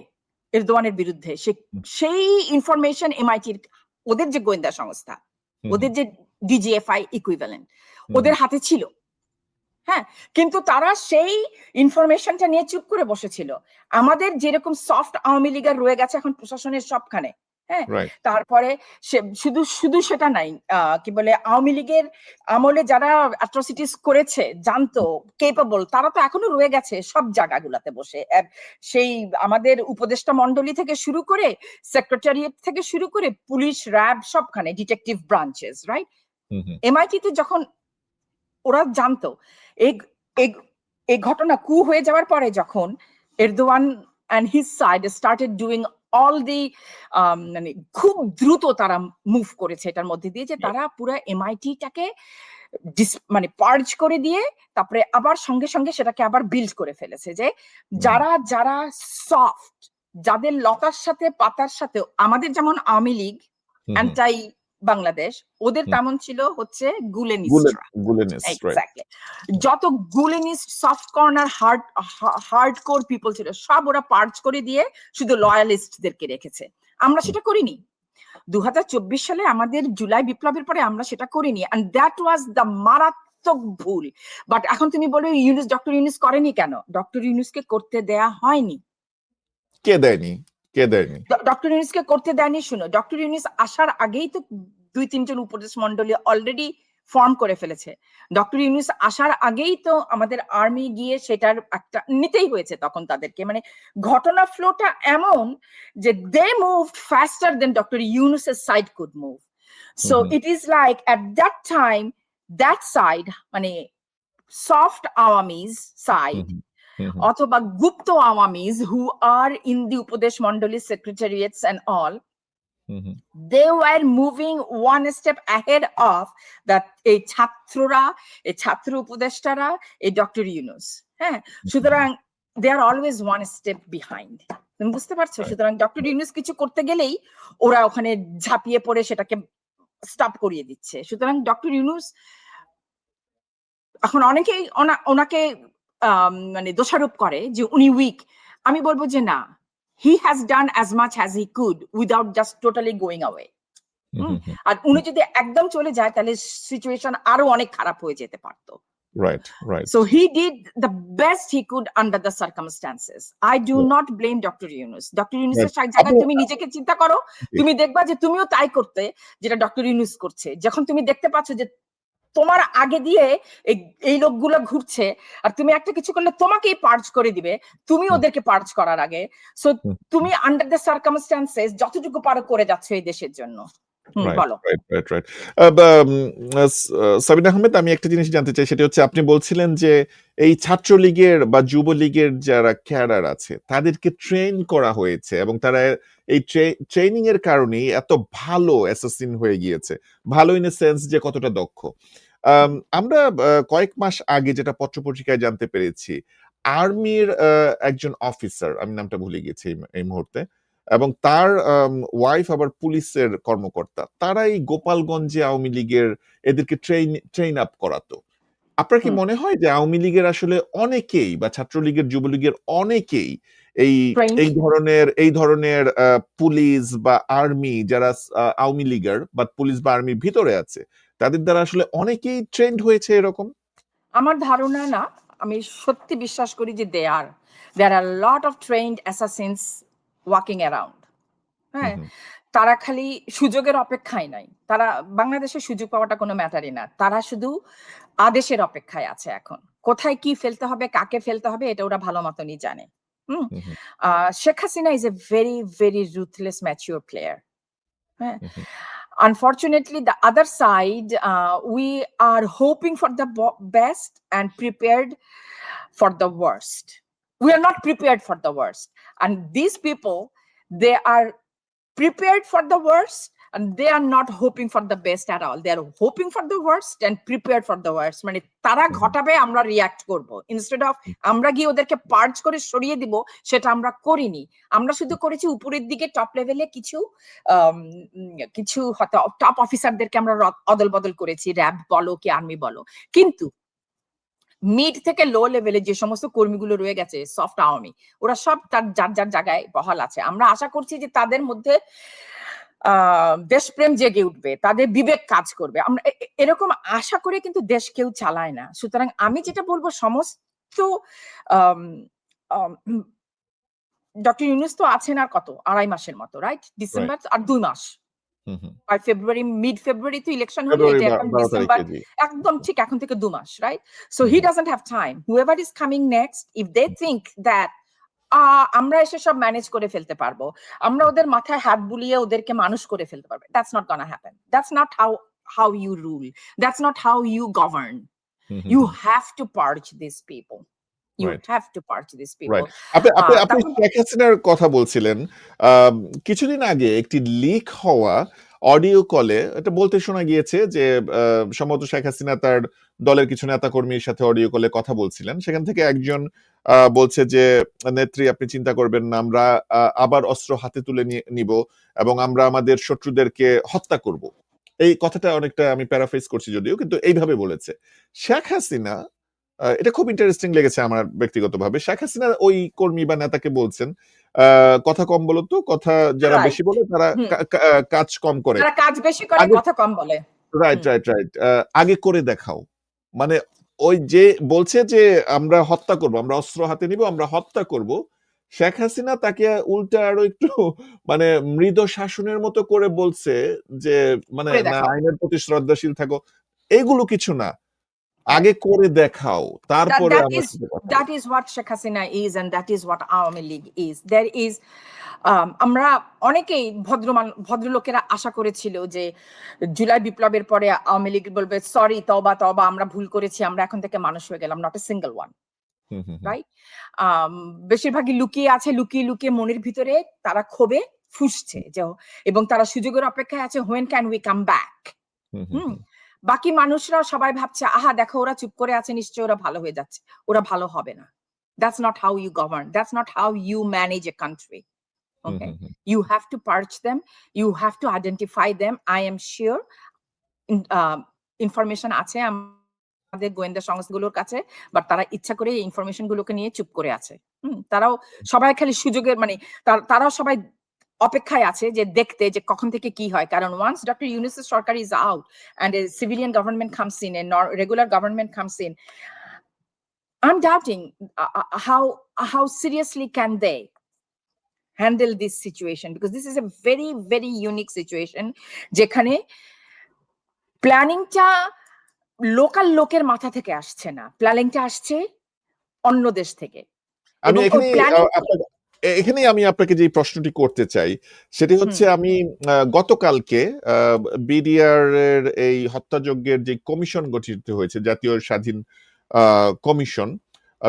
এরদোয়ানের বিরুদ্ধে, সেই ইনফরমেশন এমআইটির, ওদের যে গোয়েন্দা সংস্থা, ওদের যে ডিজিএফআই ইকুইভ্যালেন্ট, ওদের হাতে ছিল। হ্যাঁ, কিন্তু তারা সেই ইনফরমেশনটা নিয়ে চুপ করে বসেছিল। আমাদের যেরকম সফট আওয়ামী লীগের রয়ে গেছে এখন প্রশাসনের সবখানে। হ্যাঁ, তারপরে শুধু সেটা নাই, কি বলে, আওয়ামী লীগের আমলে যারা অ্যাট্রসিটিস করেছে, জানতো, কেপেবল, তারা তো এখনো রয়ে গেছে সব জায়গাগুলোতে বসে। সেই আমাদের উপদেষ্টা মন্ডলী থেকে শুরু করে, সেক্রেটারিয়েট থেকে শুরু করে, পুলিশ, র্যাব, সবখানে, ডিটেকটিভ ব্রাঞ্চেস, রাইট? এমআইটিতে যখন ওরা জানতো, এই ঘটনা কু হয়ে যাওয়ার পরে যখন Erdogan and his side started doing all the মানে খুব দ্রুত তারা মুভ করেছে এটার মধ্যে দিয়ে, যে তারা পুরো এমআইটিটাকে মানে পার্জ করে দিয়ে তারপরে আবার সঙ্গে সঙ্গে সেটাকে আবার বিল্ড করে ফেলেছে, যে যারা সফট, যাদের লতার সাথে পাতার সাথে, আমাদের যেমন আওয়ামী লীগ অ্যান্টাই বাংলাদেশ, ওদের তেমন ছিল হচ্ছে গুলেনিস্টরা। এক্স্যাক্টলি, যত গুলেনিস্ট, সফট কর্নার, হার্ডকোর পিপল ছিল, সব ওরা পার্চ করে দিয়ে শুধু লয়ালিস্টদেরকে রেখেছে। আমরা সেটা করিনি 2024 সালে, আমাদের জুলাই বিপ্লবের পরে আমরা সেটা করিনি, এন্ড দ্যাট ওয়াজ দ্য মারাত্মক ভুল। বাট এখন তুমি বলো ডক্টর ইউনূস করেনি কেন? ডক্টর ইউনূসকে করতে দেয়া হয়নি। কে দেয়নি? ডক্টর ইউনূসকে করতে দেয়নি। শুনো, ডক্টর ইউনূস আসার আগেই তো 2-3 জন উপদেশ মন্ডলী অলরেডি ফর্ম করে ফেলেছে। ডক্টর ইউনূস আসার আগেই তো আমাদের আর্মি গিয়ে সেটার একটা নিতেই হয়েছে তখন তাদেরকে, মানে ঘটনা ফ্লোটা এমন যে they moved faster than doctor ইউনূসের side could move. So it is like at that time that side, মানে সফট আওয়ামিজ সাইড অথবা গুপ্ত আওয়ামিজ who are in the Upadesh Mandali secretariats and all, they were moving one step ahead of that এই ছাত্ররা, এই ছাত্র উপদেষ্টারা, এই ডক্টর ইউনূস। হ্যাঁ, সুতরাং they are always one step behind, তুমি বুঝতে পারছো? সুতরাং ডক্টর ইউনূস কিছু করতে গেলেই ওরা ওখানে ঝাঁপিয়ে পড়ে সেটাকে স্টপ করিয়ে দিচ্ছে। সুতরাং ডক্টর ইউনূস এখন অনেকেই ওনাকে মানে দোষারোপ করে যে উনি উইক। আমি বলবো যে না, he has done as much as he could without just totally going away. আর উনি যদি একদম চলে যায় তাহলে সিচুয়েশন আরো অনেক খারাপ হয়ে যেতে পারতো। Right. So he did the best he could under the circumstances. I do not blame Dr. Yunus. Dr. Yunusের জায়গায় তুমি নিজেকে চিন্তা করো, তুমি দেখবা যে তুমিও তাই করতে যেটা ডক্টর ইউনূস করছে। যখন তুমি দেখতে পাচ্ছ যে তোমার আগে দিয়ে এই লোকগুলো ঘুরছে আর তুমি একটা কিছু করলে তোমাকেই পার্চ করে দিবে, তুমি ওদেরকে পার্চ করার আগে, সো তুমি আন্ডার দ্য সার্কামস্ট্যান্সেস যতটুকু পারো করে যাচ্ছ এই দেশের জন্য। বলো। সাবিনা আহমেদ, আমি একটা জিনিস জানতে চাই, সেটা হচ্ছে আপনি বলছিলেন যে এই ছাত্রলীগের বা যুবলীগের যারা ক্যাডার আছে তাদেরকে ট্রেন করা হয়েছে এবং তারা এই ট্রেনিং এর কারণেই এত ভালো অ্যাসাসিন হয়ে গিয়েছে। ভালো ইন এ সেন্স যে কতটা দক্ষ। আম আমরা কয়েক মাস আগে যেটা পত্র-পত্রিকায় জানতে পেরেছি, আর্মির একজন অফিসার, আমি নামটা ভুলে গেছি এই মুহূর্তে, এবং তার ওয়াইফ আবার পুলিশের কর্মকর্তা। তারা এই গোপালগঞ্জে আওয়ামী লীগের এদেরকে ট্রেইন আপ করাতো। আপনার কি হুম। মনে হয় যে আওয়ামী লীগের আসলে অনেকেই বা ছাত্রলীগের, যুবলীগের অনেকেই এই ট্রেন্ড। এই ধরনের পুলিশ বা আর্মি যারা আওয়ামী লীগের বা পুলিশ বা আর্মির ভিতরে আছে, তাদের দ্বারা আসলে অনেকেই ট্রেন্ড হয়েছে এরকম? আমার ধারণা না, আমি সত্যি বিশ্বাস করি যে there are a lot of trained assassins walking around. হুম, হ্যাঁ? হুম, তারা খালি সুযোগের অপেক্ষায় নাই। তারা বাংলাদেশে সুযোগ পাওয়াটা কোনো ম্যাটারই না। তারা শুধু আদেশের অপেক্ষায় আছে এখন। কোথায় কি ফেলতে হবে, কাকে ফেলতে হবে এটা ওরা ভালো মতনই জানে। হুম? Hmm, hmm, Sheikh Hasina is a very, very ruthless mature player. হ্যাঁ? হুম, হুম, Unfortunately, the other side, we are hoping for the best and prepared for the worst. We are not prepared for the worst. And these people, they are prepared for the worst and they are not hoping for the best at all. They are hoping for the worst and prepared for the worst. মানে তারা হুম, ঘটাবে আমরা রিঅ্যাক্ট করব। ইনস্টেড অফ আমরা গিয়ে ওদেরকে পার্জ করে সরিয়ে দিব সেটা আমরা করিনি। আমরা শুধু করেছি উপরের দিকে টপ লেভেলে কিছু হয়তো টপ অফিসারদেরকে আমরা অদল-বদল করেছি, র‍্যাব বলো কি আর্মি বলো। কিন্তু মিড থেকে লো লেভেলে যে সমস্ত কর্মীগুলো রয়ে গেছে সফট আওয়ামী, ওরা সব তার যার জায়গায় বহাল আছে। আমরা আশা করছি যে তাদের মধ্যে দেশপ্রেম জেগে উঠবে। তাদের বিবেক কাজ করবে। আমরা এরকম আশা করে কিন্তু দেশ কেউ চালায় না। সুতরাং আমি যেটা বলব সমস্ত আম আম ডক্টর ইউনূস তো আছেন আর কত? ২.৫ মাসের মতো, রাইট? রাইট। ডিসেম্বর আর ২ মাস। Hmm, hmm. By February, mid February তো ইলেকশন হলো। ফেব্রুয়ারি এটা এখন ১২ ডিসেম্বর, তারিখে, জি। একদম ঠিক এখন থেকে ২ মাস, right? So hmm, he hmm, doesn't have time. Whoever is coming next, if they think that আমরা এসে সব ম্যানেজ করে ফেলতে পারবো। আমরা ওদের মাথায় হাত বুলিয়ে ওদেরকে মানুষ করে ফেলতে পারবো। That's not gonna happen. That's not how you rule. That's not how you govern. Hmm, hmm, You hmm. have to purge these people. You right. have to purge these people. Right. আপনি আপনি আপনি তারপর শেখ হাসিনার কথা বলছিলেন। আম কিছুদিন আগে একটি লিক হওয়া অডিও কলে এটা বলতে শোনা গিয়েছে যে আ সম্ভবত শেখ হাসিনা তার দলের কিছু নেতাকর্মীর সাথে অডিও কলে কথা বলছিলেন। সেখান থেকে একজন বলছে যে, "নেত্রী আপনি চিন্তা করবেন না। আমরা আবার অস্ত্র হাতে তুলে নিব এবং আমরা আমাদের শত্রুদেরকে হত্যা করব।" এই কথাটা অনেকটা আমি প্যারাফ্রেজ করছি যদিও, কিন্তু এইভাবে বলেছে। শেখ হাসিনা এটা খুব ইন্টারেস্টিং লেগেছে আমার ব্যক্তিগতভাবে। শেখ হাসিনা ওই কর্মী বা নেতাকে বলছেন, আ "কথা কম বলো তো, কথা যারা রাইট। বেশি বলে তারা হুম। কা কা কাজ কম করে। যারা কাজ বেশি করে আগে" কথা কম বলে। Right, hmm. Right, right. "আগে করে দেখাও।" মানে ওই যে বলছে যে, "আমরা হত্যা করব, আমরা অস্ত্র হাতে নিব, আমরা হত্যা করব।" শেখ হাসিনা তাকে উল্টা আরো একটু মানে মৃদু শাসনের মতো করে বলছে যে, মানে করে "না, দেখাও। আইনের প্রতি শ্রদ্ধাশীল থাকো।" এগুলো কিছু না। রাইট। আগে করে দেখাও। That তারপরে that আমার is সাথে কথা that বলো। is what Sheikh Hasina is and that is what Awami League is. There is আমরা অনেকেই ভদ্রলোকেরা আশা করেছিল যে জুলাই বিপ্লবের পরে আওয়ামী লীগ বলবে, "সরি, তওবা, তওবা আমরা ভুল করেছি। আমরা এখন থেকে মানুষ হয়ে গেলাম।" Not a single one, hmm, hmm, hmm. Right? বেশিরভাগই লুকিয়ে আছে। লুকিয়ে মনের ভিতরে তারা ক্ষোভে ফুঁসছে যে এবং তারা সুযোগের অপেক্ষায় আছে, "When can we come back?" Hmm, hmm, hmm? হুম। বাকি মানুষরাও সবাই ভাবছে, "আহা দেখো ওরা চুপ করে আছে নিশ্চয়ই ওরা ভালো হয়ে যাচ্ছে।" ওরা ভালো হবে না। That's not how you govern. That's not how you manage a country. Hmm, Okay? Hmm, hmm. You have to purge them. You have to identify them. I am sure information আছে আমাদের গোয়েন্দা সংস্থাগুলোর কাছে। বাট তারা ইচ্ছা করে এই ইনফরমেশন গুলোকে নিয়ে চুপ করে আছে। তারাও সবাই খালি সুযোগের মানে তারাও সবাই অপেক্ষায় আছে যে দেখতে যে কখন থেকে কি হয়। কারণ ওয়ান্স ডক্টর ইউনূসের সরকার is out and a civilian government comes in, a regular government comes in, I'm doubting how seriously can they handle this situation because this is a very, very unique situation যেখানে প্ল্যানিংটা লোকাল লোকের মাথা থেকে আসছে না। প্ল্যানিংটা আসছে অন্য দেশ থেকে। আমি এবং ওই এখানেই প্ল্যানিং এখানেই আমি আপনাকে যে প্রশ্নটি করতে চাই, সেটি হুম, হচ্ছে আমি গতকালকে আ বিডিআর এর এই হত্যাযজ্ঞের যে কমিশন গঠিত হয়েছে, জাতীয় স্বাধীন আ কমিশন,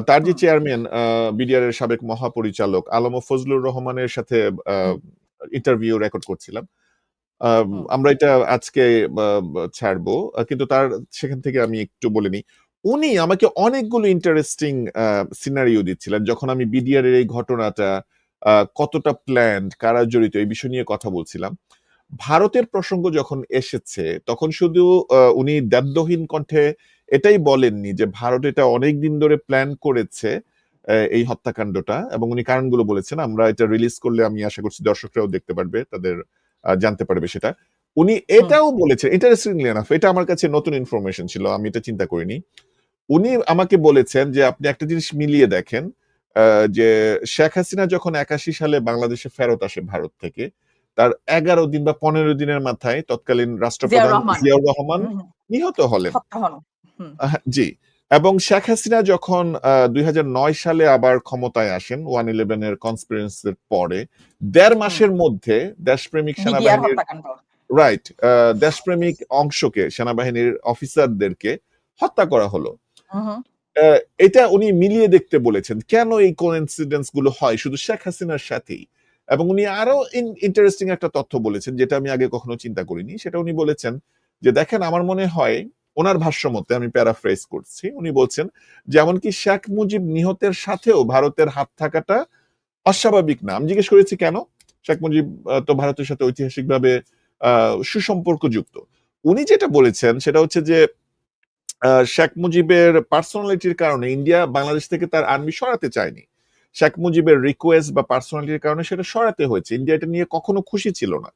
তার যে হুম, চেয়ারম্যান বিডিআর এর সাবেক মহাপরিচালক আলম ফজলুর রহমানের সাথে আ হুম, ইন্টারভিউ রেকর্ড করছিলাম। হুম, আমরা এটা আজকে ছাড়বো, কিন্তু তার সেখান থেকে আমি একটু বলে নিই। উনি আমাকে অনেকগুলো ইন্টারেস্টিং সিনারিও দিচ্ছিলেন যখন আমি বিডিআর এর এই ঘটনাটা কতটা প্ল্যান্ড, কারা জড়িত এই বিষয় নিয়ে কথা বলছিলাম। ভারতের প্রসঙ্গ যখন এসেছে তখন শুধু উনি দ্ব্যর্থহীন কণ্ঠে এটাই বলেননি যে ভারত এটা অনেক দিন ধরে প্ল্যান করেছে এই হত্যাকাণ্ডটা, এবং উনি কারণগুলো বলেছেন। আমরা এটা রিলিজ করলে আমি আশা করছি দর্শকরাও দেখতে পারবে, তাদের জানতে পারবে সেটা। উনি হুম, এটাও বলেছেন, ইন্টারেস্টিংলি এনাফ, এটা আমার কাছে নতুন ইনফরমেশন ছিল, আমি এটা চিন্তা করিনি। উনি আমাকে বলেছেন যে আপনি একটা জিনিস মিলিয়ে দেখেন, যে শেখ হাসিনা যখন 81 সালে বাংলাদেশে ফেরত আসে ভারত থেকে, তার 11 দিন বা 15 দিনের মাথায় তৎকালীন জিয়াউর রাষ্ট্রপ্রধান রহমান জিয়াউর রহমান হুম, হুম, নিহত হলেন। হত্যা হন। হুম, জি। এবং শেখ হাসিনা যখন 2009 সালে আবার ক্ষমতায় আসেন 111 এর কনস্পিরেন্সির পরে, 1.5 হুম, মাসের মধ্যে দেশপ্রেমিক বিডিআর সেনাবাহিনীর, হত্যাকাণ্ড। রাইট, দেশপ্রেমিক অংশকে, সেনাবাহিনীর অফিসারদেরকে হত্যা করা হলো। হুম, হুম, এটা উনি মিলিয়ে দেখতে বলেছেন কেন এই কোইন্সিডেন্স গুলো হয় শুধু শেখ হাসিনার সাথেই। এবং উনি আরো ইন্টারেস্টিং একটা তথ্য বলেছেন যেটা আমি আগে কখনো চিন্তা করিনি। সেটা উনি বলেছেন যে দেখেন, আমার মনে হয়, ওনার ভাষ্য মতে, আমি প্যারাফ্রেজ করছি, উনি বলছেন যে এমনকি শেখ মুজিব নিহতের সাথেও ভারতের হাত থাকাটা অস্বাভাবিক না। আমি জিজ্ঞেস করেছি কেন, শেখ মুজিব তো ভারতের সাথে ঐতিহাসিকভাবে সুসম্পর্ক যুক্ত। উনি যেটা বলেছেন সেটা হচ্ছে যে শেখ মুজিবের পার্সোনালিটির কারণে ইন্ডিয়া বাংলাদেশ থেকে তার আর্মি সরাতে চায়নি। শেখ মুজিবের রিকোয়েস্ট বা পার্সোনালিটির কারণে সেটা সরাতে হয়েছে। ইন্ডিয়া এটা নিয়ে কখনো খুশি ছিল না।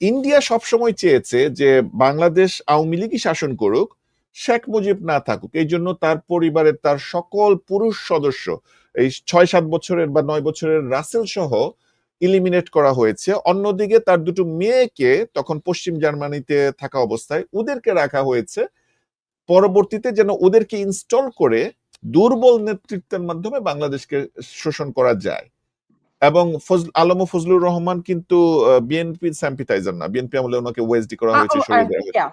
ইন্ডিয়া সবসময় চেয়েছে যে বাংলাদেশ আওয়ামী লীগই শাসন করুক, শেখ মুজিব না থাকুক। এই জন্য তার পরিবারের তার সকল পুরুষ সদস্য, এই 6-7 বছরের বা 9 বছরের রাসেল সহ ইলিমিনেট করা হয়েছে। অন্যদিকে তার দুটো মেয়েকে তখন পশ্চিম জার্মানিতে থাকা অবস্থায় ওদেরকে রাখা হয়েছে, পরবর্তীতে যেন ওদেরকে ইনস্টল করে দুর্বল নেতৃত্বের মাধ্যমে বাংলাদেশকে শোষণ করা যায়। এবং আলম ও ফজলুর রহমান কিন্তু বিএনপি স্যাম্পিটাইজার না, বিএনপি আমলে ওনাকে ওয়েসডি করা হয়েছে, সরিয়ে দেওয়া হয়েছে। ইয়া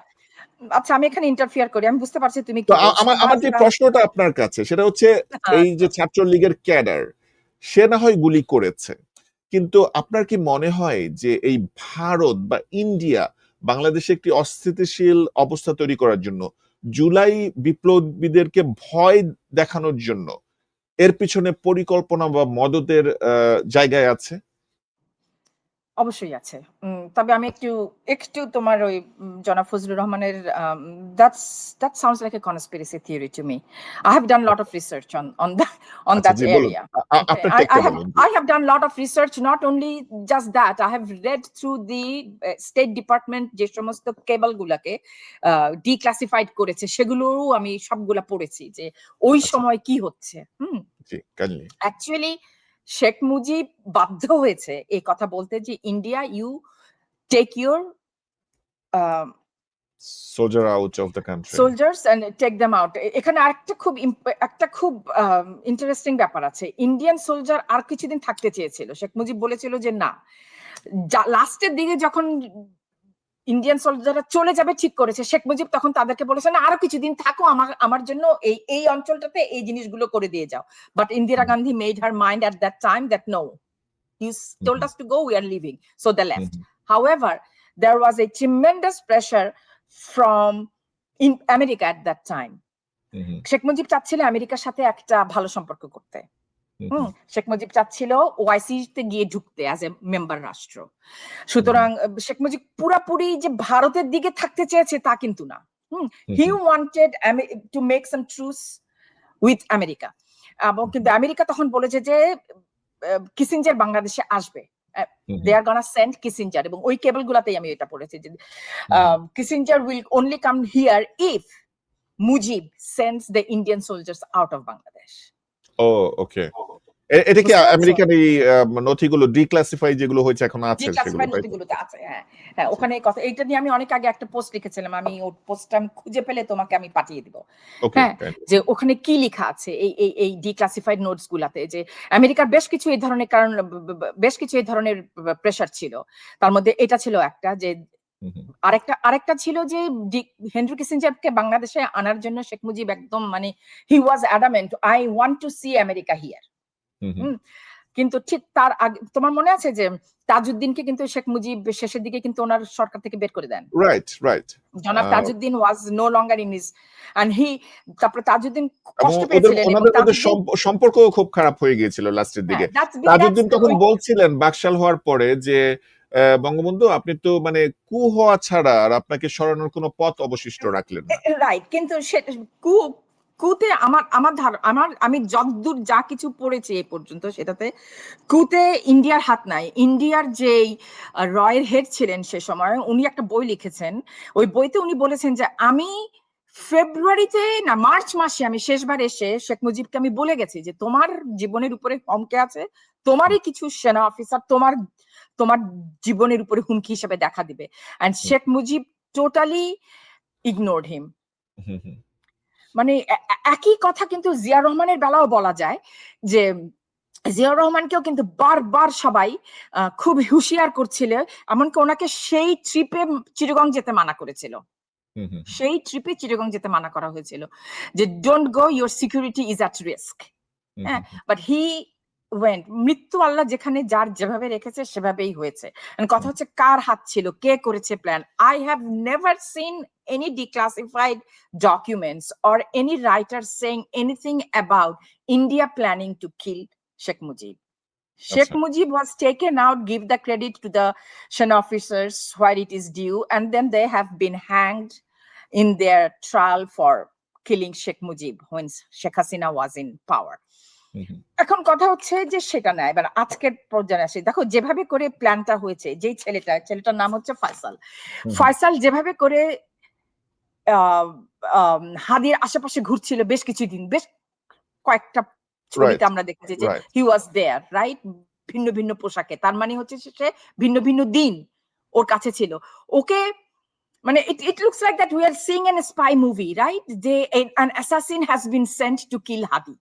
আচ্ছা, আমি এখানে ইন্টারফিয়ার করি। আমি বুঝতে পারছি তুমি তো কি বলছো। আমার আমার যে প্রশ্নটা আপনার কাছে সেটা হচ্ছে, এই যে ছাত্রলীগের ক্যাডার, সে না হয় গুলি করেছে, কিন্তু আপনার কি মনে হয় যে এই ভারত বা ইন্ডিয়া বাংলাদেশে একটি অস্থিতিশীল অবস্থা তৈরি করার জন্য, জুলাই বিপ্লবীদেরকে ভয় দেখানোর জন্য এর পিছনে পরিকল্পনা বা মদদের জায়গায় আছে? অবশ্যই আছে। তবে আমি একটু তোমার ওই জনাব ফজলুর রহমানের that's that sounds like a conspiracy theory to me. I have done a lot of research on আচ্ছা, that জি বলুন। area. Okay. আপনার I টেকটা I have বলুন। জি। I have done a lot of research, not only just that, I have read through the State Department যে সমস্ত কেবল গুলাকে declassified করেছে সেগুলোও আমি সবগুলা পড়েছি যে ওই আচ্ছা, সময় কি হচ্ছে। হুম? জি, কাইন্ডলি। অ্যাকচুয়ালি শেখ মুজিব বাধ্য হয়েছে এই কথা বলতে যে India you take your soldier out of the country. Soldiers and take them out. এখানে একটা খুব ইন্টারেস্টিং ব্যাপার আছে। ইন্ডিয়ান সোলজার আর কিছুদিন থাকতে চেয়েছিল। শেখ মুজিব বলেছিল যে না। লাস্টের দিকে যখন ইন্ডিয়ান সোলজাররা চলে যাবে ঠিক করেছে, শেখ মুজিব তখন তাদেরকে বলেছে না আরো কিছুদিন থাকো, আমার জন্য এই অঞ্চলটাতে এই জিনিসগুলো করে দিয়ে যাও। But Indira Gandhi made her mind at that time that no, you told us to go, we are leaving, so they left. However, there was a tremendous pressure from in America at that time. Sheikh Mujib চাচ্ছিল আমেরিকার সাথে একটা ভালো সম্পর্ক করতে। শেখ মুজিব চাচ্ছিল ওআইসি তে গিয়ে ঢুকতে অ্যাজ এ মেম্বার রাষ্ট্র। সুতরাং শেখ মুজিব পুরাপুরি যে ভারতের দিকে থাকতে চেয়েছে তা কিন্তু না। He wanted to make some truce with America. এবং কিন্তু আমেরিকা তখন বলেছে যে কিসিঞ্জার বাংলাদেশে আসবে। দে আর গনা সেন্ড কিসিঞ্জার, এবং ওই কেবল গুলাতেই আমি এটা পড়েছি যে Kissinger will only come here if Mujib sends the Indian soldiers out of Bangladesh. Oh, okay. এটা কি বুঝতে পারছো? আমেরিকান এই নথিগুলো ডিক্লাসিফাই যেগুলো হয়েছে এখন আছে সেগুলো, ডিক্লাসিফাইড তাই তো? নথিগুলোতে আছে। হ্যাঁ, হ্যাঁ, ওখানে কথা এইটা নিয়ে আমি অনেক আগে একটা পোস্ট লিখেছিলাম। আমি ওই পোস্টটা আমি খুঁজে পেলে তোমাকে আমি পাঠিয়ে দিব। ওকে, হ্যাঁ, যে ওখানে কি লেখা আছে এই ডিক্লাসিফাইড নোটস গুলাতে, যে আমেরিকার বেশ কিছু এই ধরনের কারণ বেশ কিছু এই ধরনের প্রেশার ছিল। তার মধ্যে এটা ছিল একটা, যে আরেকটা ছিল যে হেনরি কিসিঞ্জারকে বাংলাদেশে আনার জন্য শেখ মুজিব একদম মানে he was adamant, I want to see America here. কিন্তু ঠিক তার আগে তোমার মনে আছে যে তাজউদ্দিনকে কিন্তু শেখ মুজিব শেষের দিকে কিন্তু ওনার সরকার থেকে বের করে দেন। রাইট জনাব Tajuddin was no longer in his and he, তারপরে তাজউদ্দিন এবং কষ্ট পেয়েছিলেন এবং ওনাদের মধ্যে তাজউদ্দিন সম্পর্ক খুব খারাপ হয়ে গিয়েছিল লাস্টের দিকে। হ্যাঁ তাজউদ্দিন তখন বলছিলেন বাকশাল হওয়ার পরে যে বঙ্গবন্ধু আপনি তো মানে কু হওয়া ছাড়া আর আপনাকে সরানোর কোনো পথ অবশিষ্ট রাখলেন না। রাইট, কিন্তু কুতে আমি যতদূর যা কিছু পড়েছি এ পর্যন্ত সেটাতে কুতে ইন্ডিয়ার হাত নাই। ইন্ডিয়ার যেই রয়ের হেড ছিলেন সে সময়, উনি একটা বই লিখেছেন। ওই বইতে উনি বলেছেন যে আমি ফেব্রুয়ারিতে না মার্চ মাসে আমি শেষবার এসে শেখ মুজিবকে আমি বলে গেছি যে তোমার জীবনের উপরে হুমকি আছে, তোমারই কিছু সেনা অফিসার তোমার তোমার জীবনের উপরে হুমকি হিসেবে দেখা দিবে। And Sheikh Mujib totally ignored him. মানে একই কথা কিন্তু জিয়া রহমানের বেলাও বলা যায় যে জিয়া রহমানকেও কিন্তু বারবার সবাই খুব হুঁশিয়ার করছিল, এমনকি ওনাকে সেই ট্রিপে চিটাগং যেতে মানা করেছিল। সেই ট্রিপে চিটাগং যেতে মানা করা হয়েছিল যে don't go, your security is at risk. হ্যাঁ, বাট হি ওয়েন্ট। মৃত্যু আল্লাহ যেখানে যার যেভাবে রেখেছে সেভাবেই হয়েছে। কথা হচ্ছে কার হাত ছিল, কে করেছে plan. I have never seen any declassified documents or any writer saying anything about India planning to kill Sheikh Mujib. Sheikh Mujib was taken out, give the credit to the Shan officers where it is due, and then they have been hanged in their trial for killing Sheikh Mujib when Sheikh Hasina was in power. এখন কথা হচ্ছে যে সেটা না, এবার আজকের পর্যায়ে আসি। দেখো যেভাবে করে প্ল্যানটা হয়েছে, যেই ছেলেটার নাম হচ্ছে ফয়সাল যেভাবে করে হাদির আশেপাশে ঘুরছিল বেশ কিছুদিন, বেশ কয়েকটা ছবিতে আমরা দেখেছি যে হি ওয়াজ দেয়ার, রাইট, ভিন্ন ভিন্ন পোশাকে। তার মানে হচ্ছে সে ভিন্ন ভিন্ন দিন ওর কাছে ছিল। ওকে মানে it looks like that we are seeing an spy movie, right? An assassin has been sent to kill Hadi.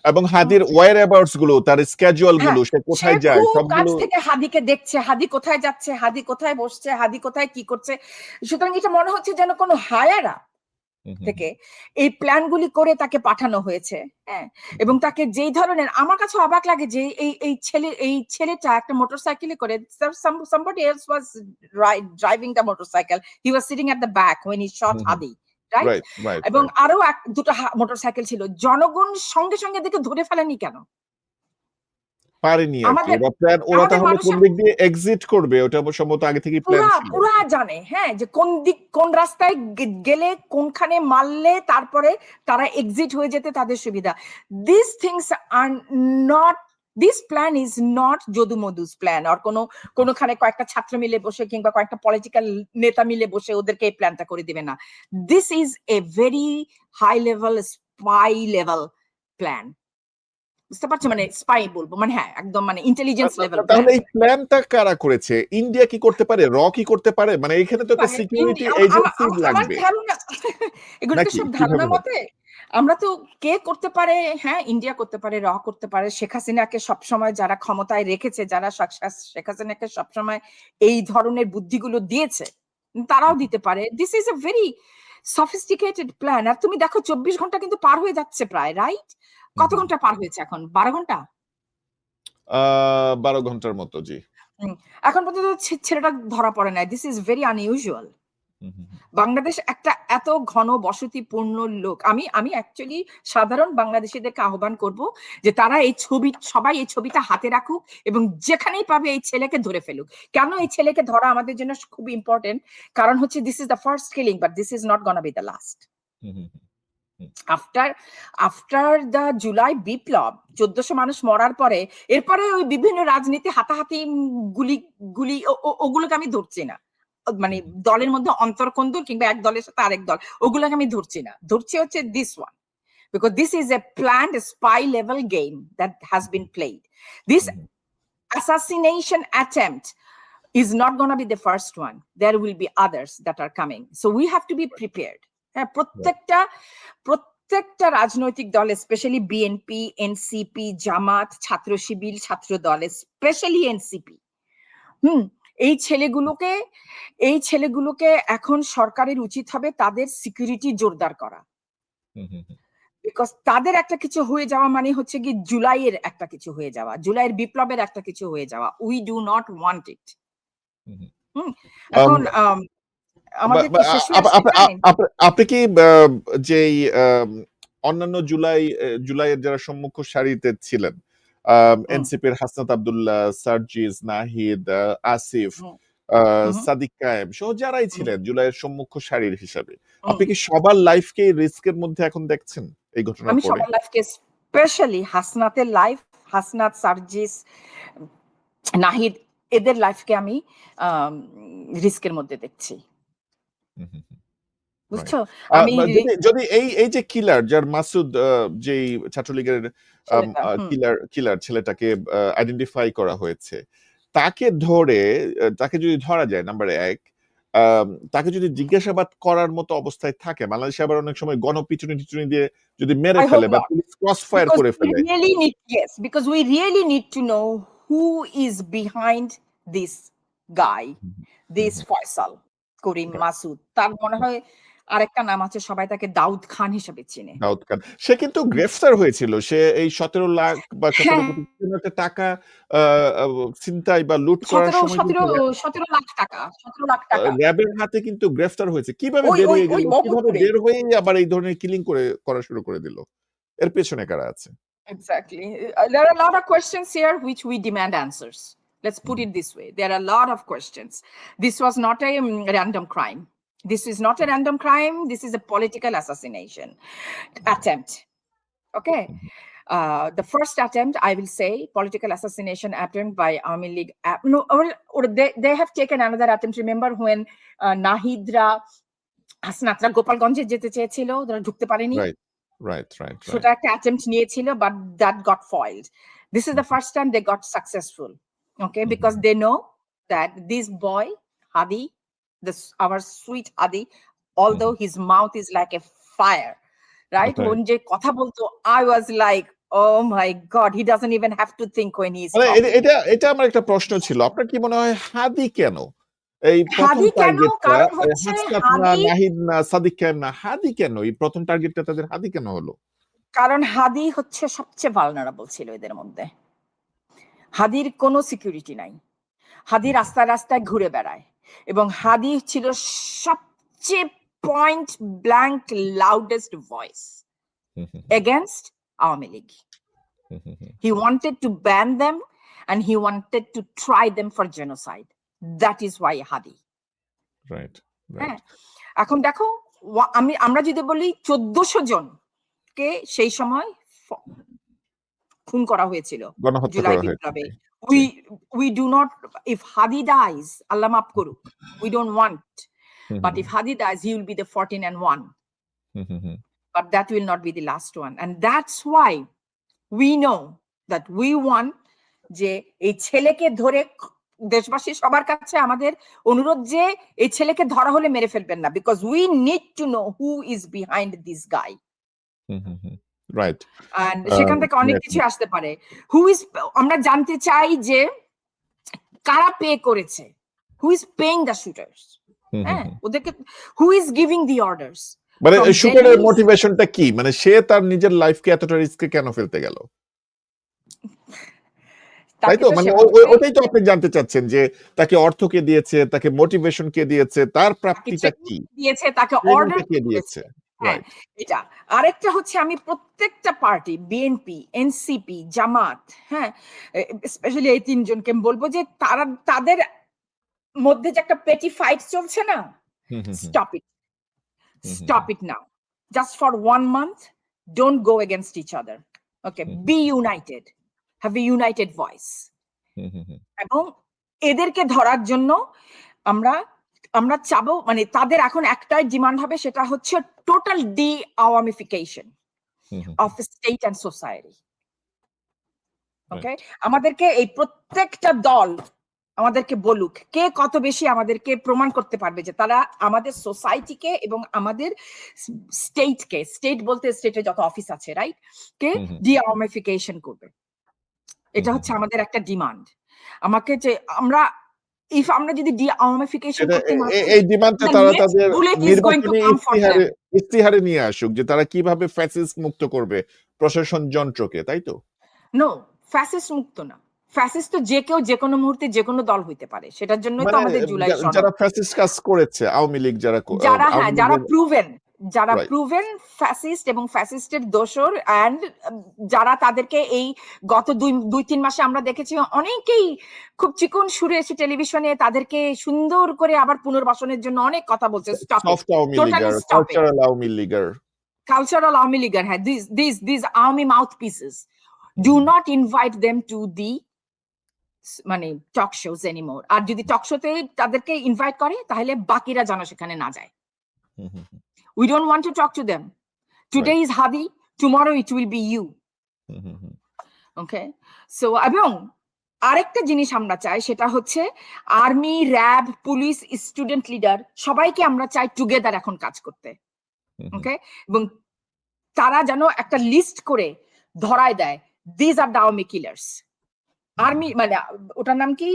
এবং হাদির ওয়্যারঅ্যাবাউটস গুলো, তার স্কেজুয়াল গুলো, সে কোথায় যায় সবগুলো কাছ থেকে হাদিকে দেখছে, হাদি কোথায় যাচ্ছে, হাদি কোথায় বসছে, হাদি কোথায় কি করছে। সুতরাং এটা মনে হচ্ছে যেন কোনো হায়ারা থেকে এই প্ল্যানগুলি করে তাকে পাঠানো হয়েছে। হ্যাঁ, এবং তাকে যেই ধরনের, আমার কাছে অবাক লাগে যে এই ছেলেটা একটা মোটরসাইকেলে করে, somebody else was driving the motorcycle, he was sitting at the back when he shot Hadi, right? এবং আরো দুটো মোটরসাইকেল ছিল। জনগণ সঙ্গে সঙ্গে দেখে ধরে ফেলেনি কেন? পারেনি আর কি। ওরা তাহলে কোন দিক দিয়ে এক্সিট করবে ওটা সম্ভবত আগে থেকেই প্ল্যান ছিল। পুরা জানে, হ্যাঁ, যে কোন রাস্তায় গেলে কোনখানে মারলে তারপরে তারা এক্সিট হয়ে যেতে তাদের সুবিধা। This things are not, this plan is not যদু মধুস প্ল্যান। আর কোনোখানে কয়েকটা ছাত্র মিলে বসে কিংবা কয়েকটা পলিটিক্যাল নেতা মিলে বসে ওদেরকে এই প্ল্যানটা করে দিবে না। This is a very high level spy level plan. বুঝতে পারছো? মানে স্পাই বলবো, মানে হ্যাঁ একদম মানে ইন্টেলিজেন্স লেভেল। তাহলে এই প্ল্যানটা কারা করেছে? ইন্ডিয়া কি করতে পারে? র কি করতে পারে? মানে এখানে তো একটা সিকিউরিটি এজেন্সি লাগবে। এগুলো তো সব ধারণা মতে। আমরা তো কে করতে পারে? হ্যাঁ, ইন্ডিয়া করতে পারে, র করতে পারে। শেখ হাসিনাকে সবসময় যারা ক্ষমতায় রেখেছে, যারা শেখ হাসিনাকে সবসময় এই ধরনের বুদ্ধিগুলো দিয়েছে, তারাও দিতে পারে। This is a very sophisticated plan. আর তুমি দেখো 24 ঘন্টা কিন্তু পার হয়ে যাচ্ছে প্রায়, রাইট? কত ঘন্টা পার হয়েছে এখন? 12 ঘন্টা? 12 ঘন্টার মতো, জি। এখন পর্যন্ত ছেলেটা ধরা পড়ে নাই। This is very unusual. Bangladesh একটা এত ঘন বসতিপূর্ণ লোক, আমি অ্যাকচুয়ালি সাধারণ বাংলাদেশিদেরকে আহ্বান করব যে তারা সবাই এই ছবিটা হাতে রাখুক এবং যেখানেই পাবে এই ছেলেকে ধরে ফেলুক। কেন এই ছেলেকে ধরা আমাদের জন্য খুব ইম্পর্টেন্ট? কারণ হচ্ছে this is the first killing, but this is not gonna be the last. After the July বিপ্লব 1400 মানুষ মরার পরে, এরপরে ওই বিভিন্ন রাজনীতি হাতাহাতি গুলি ওগুলোকে আমি ধরছি না। মানে দলের মধ্যে অন্তর্কন্দল কিংবা এক দলের সাথে আরেক দল, ওগুলোকে আমি ধরছি না। ধরছি হচ্ছে this one, because this is a planned spy level game that has been played. This assassination attempt is not going to be the first one. There will be others that are coming, so we have to be prepared. প্রত্যেকটা রাজনৈতিক দল, স্পেশালি বিএনপি, এনসিপি, জামাত, ছাত্র শিবির, ছাত্র দল, স্পেশালি এনসিপি, এই ছেলেগুলোকে এখন সরকারের উচিত হবে তাদের সিকিউরিটি জোরদার করা। বিকজ তাদের একটা কিছু হয়ে যাওয়া মানে হচ্ছে কি জুলাইয়ের একটা কিছু হয়ে যাওয়া, জুলাইয়ের বিপ্লবের একটা কিছু হয়ে যাওয়া। We do not want it. Hmm. Um, এখন আমাদের বা- কি শেষ হয়ে আপ- আসছে আপ- টাইম? আপনি কি যেই অন্যান্য জুলাইয়ের যারা সম্মুখ সারিতে ছিলেন, এনসিপির হাসনাত আব্দুল্লাহ, সার্জিস, নাহিদ, আসিফ, সাদিক কায়েম সহ যারাই ছিলেন জুলাইয়ের সম্মুখ সারির হিসাবে, আপনি কি সবার লাইফকে রিস্কের মধ্যে এখন দেখছেন এই ঘটনার আমি পরে? সবার লাইফকে, স্পেশালি হাসনাতের লাইফ, হাসনাত, সার্জিস, নাহিদ, এদের লাইফকে আমি রিস্কের মধ্যে দেখছি। হুম, হুম, হুম। বুঝছো? Right. আমি যদি যদি এই যে কিলার, যার মাসুদ, যেই ছাত্রলীগের ছেলেটা কিলার ছেলেটাকে আইডেন্টিফাই করা হয়েছে, তাকে ধরে তাকে যদি ধরা যায়, নাম্বার এক, তাকে যদি জিজ্ঞাসাবাদ করার মতো অবস্থায় থাকে, বাংলাদেশে আবার অনেক সময় গণপিটুনি টিটুনি দিয়ে যদি মেরে I ফেলে hope বা not. Police cross fire Because করে we ফেলে, really need, yes, because we really need to know who is behind this guy, this Faisal Karim Masood. তার মনে হয় আরেকটা নাম আছে, সবাই তাকে দাউদ খান হিসেবে চিনে। দাউদ খান, সে কিন্তু গ্রেফতার হয়েছিল। সে এই 17 লাখ বা 17 হ্যাঁ, কোটি একটা টাকা আহ, আহ, ছিনতাই বা লুট করার সময় কিন্তু 17 লাখ টাকা, 17 লাখ টাকা। র্যাবের হাতে কিন্তু গ্রেফতার হয়েছে। কিভাবে ওই ওই বেরিয়ে ওই গেল, কিভাবে বহরপুরে। বের হয়ে আবার এই ধরনের কিলিং করা শুরু করে দিল, এর পেছনে কারা আছে? Exactly. There are a lot of questions here which we demand answers. Let's put it this way. There are a lot of questions. This was not a random crime. This is not a random crime. This is a political assassination attempt. Okay. The first attempt, I will say, political assassination attempt by Army League. No, or they have taken another attempt. Remember when Nahidra, Hasnatra, Gopalganj যেতে চেয়েছিল, ওরা ঢুকতে পারেনি? রাইট সেটা একটা attempt নিয়েছিল, but that got foiled. This is the first time they got successful. Okay, because they know that this boy, Hadi, our sweet Hadi, although his mouth is like a fire, right? Right. When যে কথা বলতো, I was like, oh my God, he doesn't even have to think when he's মানে talking. এটা আমার একটা প্রশ্ন ছিল, আপনার কি মনে হয় হাদি কেন এই প্রথম হাদি কেন? টার্গেটটা, কারণ হচ্ছে হাসনাত না, হাদি, নাহিদ না, সাদিক কায়েম না, হাদি কেন এই প্রথম টার্গেটটা তাদের হাদি কেন হলো? কারণ হাদি হচ্ছে সবচেয়ে ভালনারেবল ছিল এদের মধ্যে। হাদির কোনো সিকিউরিটি নাই। হাদি রাস্তায় রাস্তায় ঘুরে বেড়ায় এবং হাদি ছিল সবচেয়ে point blank loudest voice against Awami League. He wanted to ban them and he wanted to try them for genocide. That is why Hadi. Right হ্যাঁ, এখন দেখো, আমরা যদি বলি 1400 জনকে সেই সময় খুন করা হয়েছিল গণহত্যা জুলাই করা বিপ্লবে। হয়েছে। We do not, if Hadi dies, Allah maaf koruk, we don't want, but if Hadi dies, he will be the 14 and 1, but that will not be the last one. And that's why we know that we want যে এই ছেলেকে ধরে, দেশবাসী সবার কাছে আমাদের অনুরোধ যে এই ছেলেকে ধরা হলে মেরে ফেলবেন না, because we need to know who is behind this guy. Right. And সেখান থেকে অনেক কিছু আসতে পারে। Who is, আমরা জানতে চাই যে কারা পে করেছে, who is paying the shooters, হ্যাঁ, ওদেরকে who is giving the orders. মানে শুটারের মোটিভেশনটা কি, মানে সে তার নিজের লাইফকে এতটা রিস্কে কেন ফেলতে গেল, তাই তো? মানে ওটাই তো আপনি জানতে চাচ্ছেন যে তাকে অর্থ কে দিয়েছে, তাকে মোটিভেশন কে দিয়েছে, তার প্রাপ্তিটা কি দিয়েছে, তাকে অর্ডার কে দিয়েছে। হ্যাঁ, এটা আরেকটা হচ্ছে, আমি প্রত্যেকটা পার্টি, বিএনপি, এনসিপি, জামাত, হ্যাঁ, স্পেশালি এই তিনজনকে বলবো যে তাদের মধ্যে যে একটা পেটি ফাইট চলছে না, stop it now, just for 1 month, don't go against each other. Okay, be united, have a united voice. এবং এদেরকে ধরার জন্য আমরা চাবো, মানে তাদের এখন একটাই ডিমান্ড হবে, সেটা হচ্ছে total de awamification of state and society. Okay, আমাদেরকে এই প্রত্যেকটা দল আমাদেরকে বলুক কে কত বেশি আমাদেরকে প্রমাণ করতে পারবে যে তারা আমাদের সোসাইটিকে এবং আমাদের স্টেটকে, স্টেট বলতে স্টেটে যত অফিস আছে, রাইট, কে ডি-আওয়ামিফিকেশন করবে। এটা হচ্ছে আমাদের একটা ডিমান্ড। আমাকে যে ইফ আমরা যদি de-Armification সেটা করতে না পারি, এই ডিমান্ডটা the তারা next তাদের bullet is going to নির্বাচনী come for them. ইস্তিহারে নিয়ে আসুক যে তারা কিভাবে ফ্যাসিস্ট মুক্ত করবে প্রশাসন যন্ত্রকে, তাই তো? নো, ফ্যাসিস্ট মুক্ত না। ফ্যাসিস্ট তো যে কেউ যেকোনো মুহূর্তে যেকোনো দল হইতে পারে। সেটার জন্যই তো মানে আমাদের জুলাই সনদ। যারা ফ্যাসিস্ট কাজ করেছে আওয়ামী লীগ যারা যারা আওয়ামী যারা লীগের রাইট প্রুভেন ফ্যাসিস্ট এবং ফ্যাসিস্টের দোসর অ্যান্ড যারা তাদেরকে এই গত 2-3 মাসে আমরা দেখেছি অনেকেই খুব চিকন সুরে এসে টেলিভিশনে তাদেরকে সুন্দর করে আবার পুনর্বাসনের জন্য অনেক কথা বলছে। Stop it, soft Awami totally Leaguer, stop it. Cultural Awami Leaguer. Cultural army leader, হ্যাঁ, these army mouthpieces. Do not invite them to the মানে টক শোজ এনিমোর। আর যদি টক শোতে তাদেরকে ইনভাইট করে তাহলে বাকিরা যেন সেখানে না যায়। We don't want to talk to them. Today is Hadi, tomorrow it will be you. Okay? So এবং আরেকটা জিনিস আমরা চাই সেটা হচ্ছে army, RAB, police, student leader সবাইকে আমরা চাই টুগেদার এখন কাজ করতে। ওকে? এবং তারা যেন একটা লিস্ট করে ধরায় দেয়, this are the Awami killers. Army মানে ওটার নাম কি,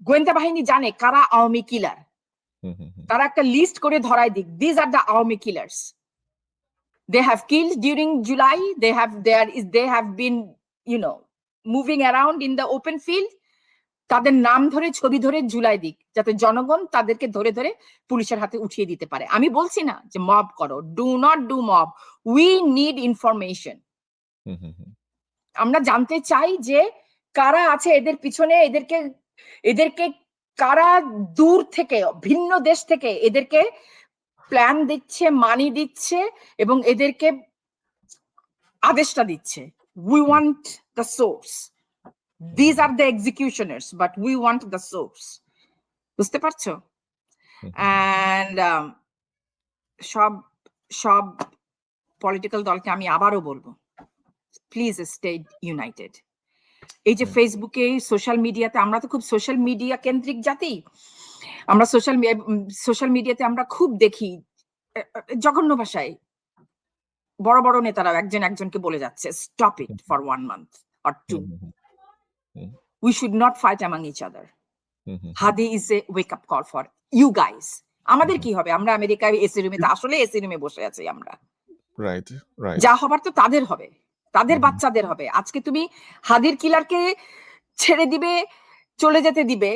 গোয়েন্দা বাহিনী জানে কারা আওয়ামী কিলার। তারা একটা লিস্ট করে ধরায় দিক, this are the Awami killers. They have killed during July. They have been, moving around in the open field. তাদের নাম ধরে ছবি ধরে ঝুলাই দিক, যাতে জনগণ তাদেরকে ধরে ধরে পুলিশের হাতে উঠিয়ে দিতে পারে। আমি বলছি না যে মব করো, do not do mob, we need information. আমরা জানতে চাই যে কারা আছে এদের পিছনে, এদেরকে কারা দূর থেকে ভিন্ন দেশ থেকে এদেরকে প্ল্যান দিচ্ছে, মানি দিচ্ছে এবং এদেরকে আদেশটা দিচ্ছে। We want the source. These are the executioners, but we want the source. বুঝতে পারছো? And সব পলিটিক্যাল দলকে আমি আবারও বলবো, প্লিজ স্টে ইউনাইটেড। এই যে ফেসবুকে, সোশ্যাল মিডিয়াতে, আমরা তো খুব সোশ্যাল মিডিয়া কেন্দ্রিক জাতি। আমরা সোশ্যাল মিডিয়াতে আমরা খুব দেখি জঘন্য ভাষায় বড় বড় নেতারা একজন একজনকে বলে যাচ্ছে, stop it for 1 month or 2. We should not fight among each other. Hadi is a wake up call for you guys. আমাদের কি হবে? আমরা আমেরিকায় এসি রুমে, আসলে এসি রুমে বসে আছি আমরা। Right right. যা হবার তো তাদের হবে, তাদের বাচ্চাদের হবে। আজকে তুমি হাদির কিলারকে ছেড়ে দিবে, চলে যেতে দিবে,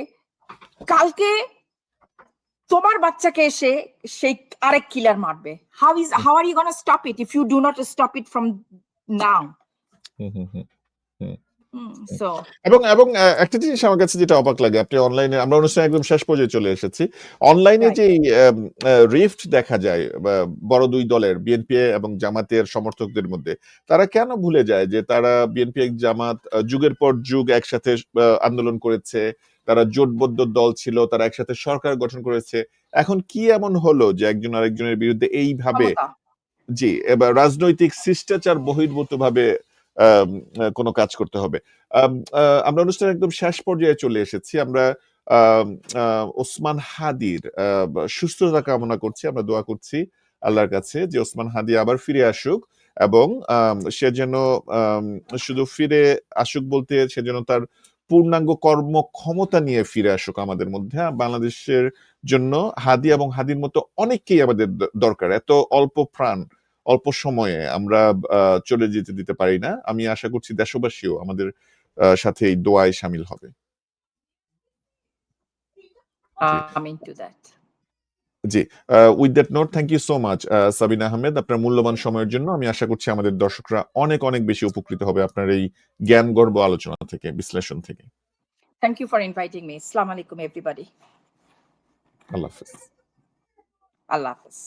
কালকে তোমার বাচ্চাকে এসে সেই আরেক কিলার মারবে। How are you going to stop it if you do not stop it from now? So এবং একটা জিনিস আমার কাছে যেটা অবাক লাগে, আপনি অনলাইনে, আমরা অনুষ্ঠানে একদম শেষ পর্যায়ে চলে এসেছি, অনলাইনে যে রিফট দেখা যায় বড় দুই দলের, বিএনপি এবং জামাতের সমর্থকদের মধ্যে, তারা কেন ভুলে যায় যে তারা বিএনপি জামাত যুগের পর যুগ একসাথে আন্দোলন করেছে, তারা জোটবদ্ধ দল ছিল, তারা একসাথে সরকার গঠন করেছে। এখন কি এমন হলো যে একজন আরেকজনের বিরুদ্ধে এইভাবে, জি, এবার রাজনৈতিক শিষ্টাচার বহির্ভূত ভাবে কোনো কাজ করতে হবে? আমরা অনুষ্ঠান একদম শেষ পর্যায়ে চলে এসেছি। আমরা ওসমান হাদির সুস্থতা কামনা করছি, আমরা দোয়া করছি আল্লাহর কাছে যে ওসমান হাদি আবার ফিরে আসুক এবং সে যেন শুধু ফিরে আসুক বলতে, সে যেন তার পূর্ণাঙ্গ কর্মক্ষমতা নিয়ে ফিরে আসুক আমাদের মধ্যে। বাংলাদেশের জন্য হাদি এবং হাদির মতো অনেককেই আমাদের দরকার। এত অল্প প্রাণ অল্প সময়ে আমরা চলে যেতে দিতে পারি না। আমি আশা করছি দেশবাসীও আমাদের সাথে এই দোয়ায় শামিল হবে। জি, with that note, thank you so much Sabina Ahmed, আপনার মূল্যবান সময়ের জন্য। আমি আশা করছি আমাদের দর্শকরা অনেক অনেক বেশি উপকৃত হবে আপনার এই জ্ঞানগর্ভ আলোচনা থেকে, বিশ্লেষণ থেকে। Thank you for inviting me. Assalamu alaikum everybody. আল্লাহ হাফেজ। আল্লাহ হাফেজ।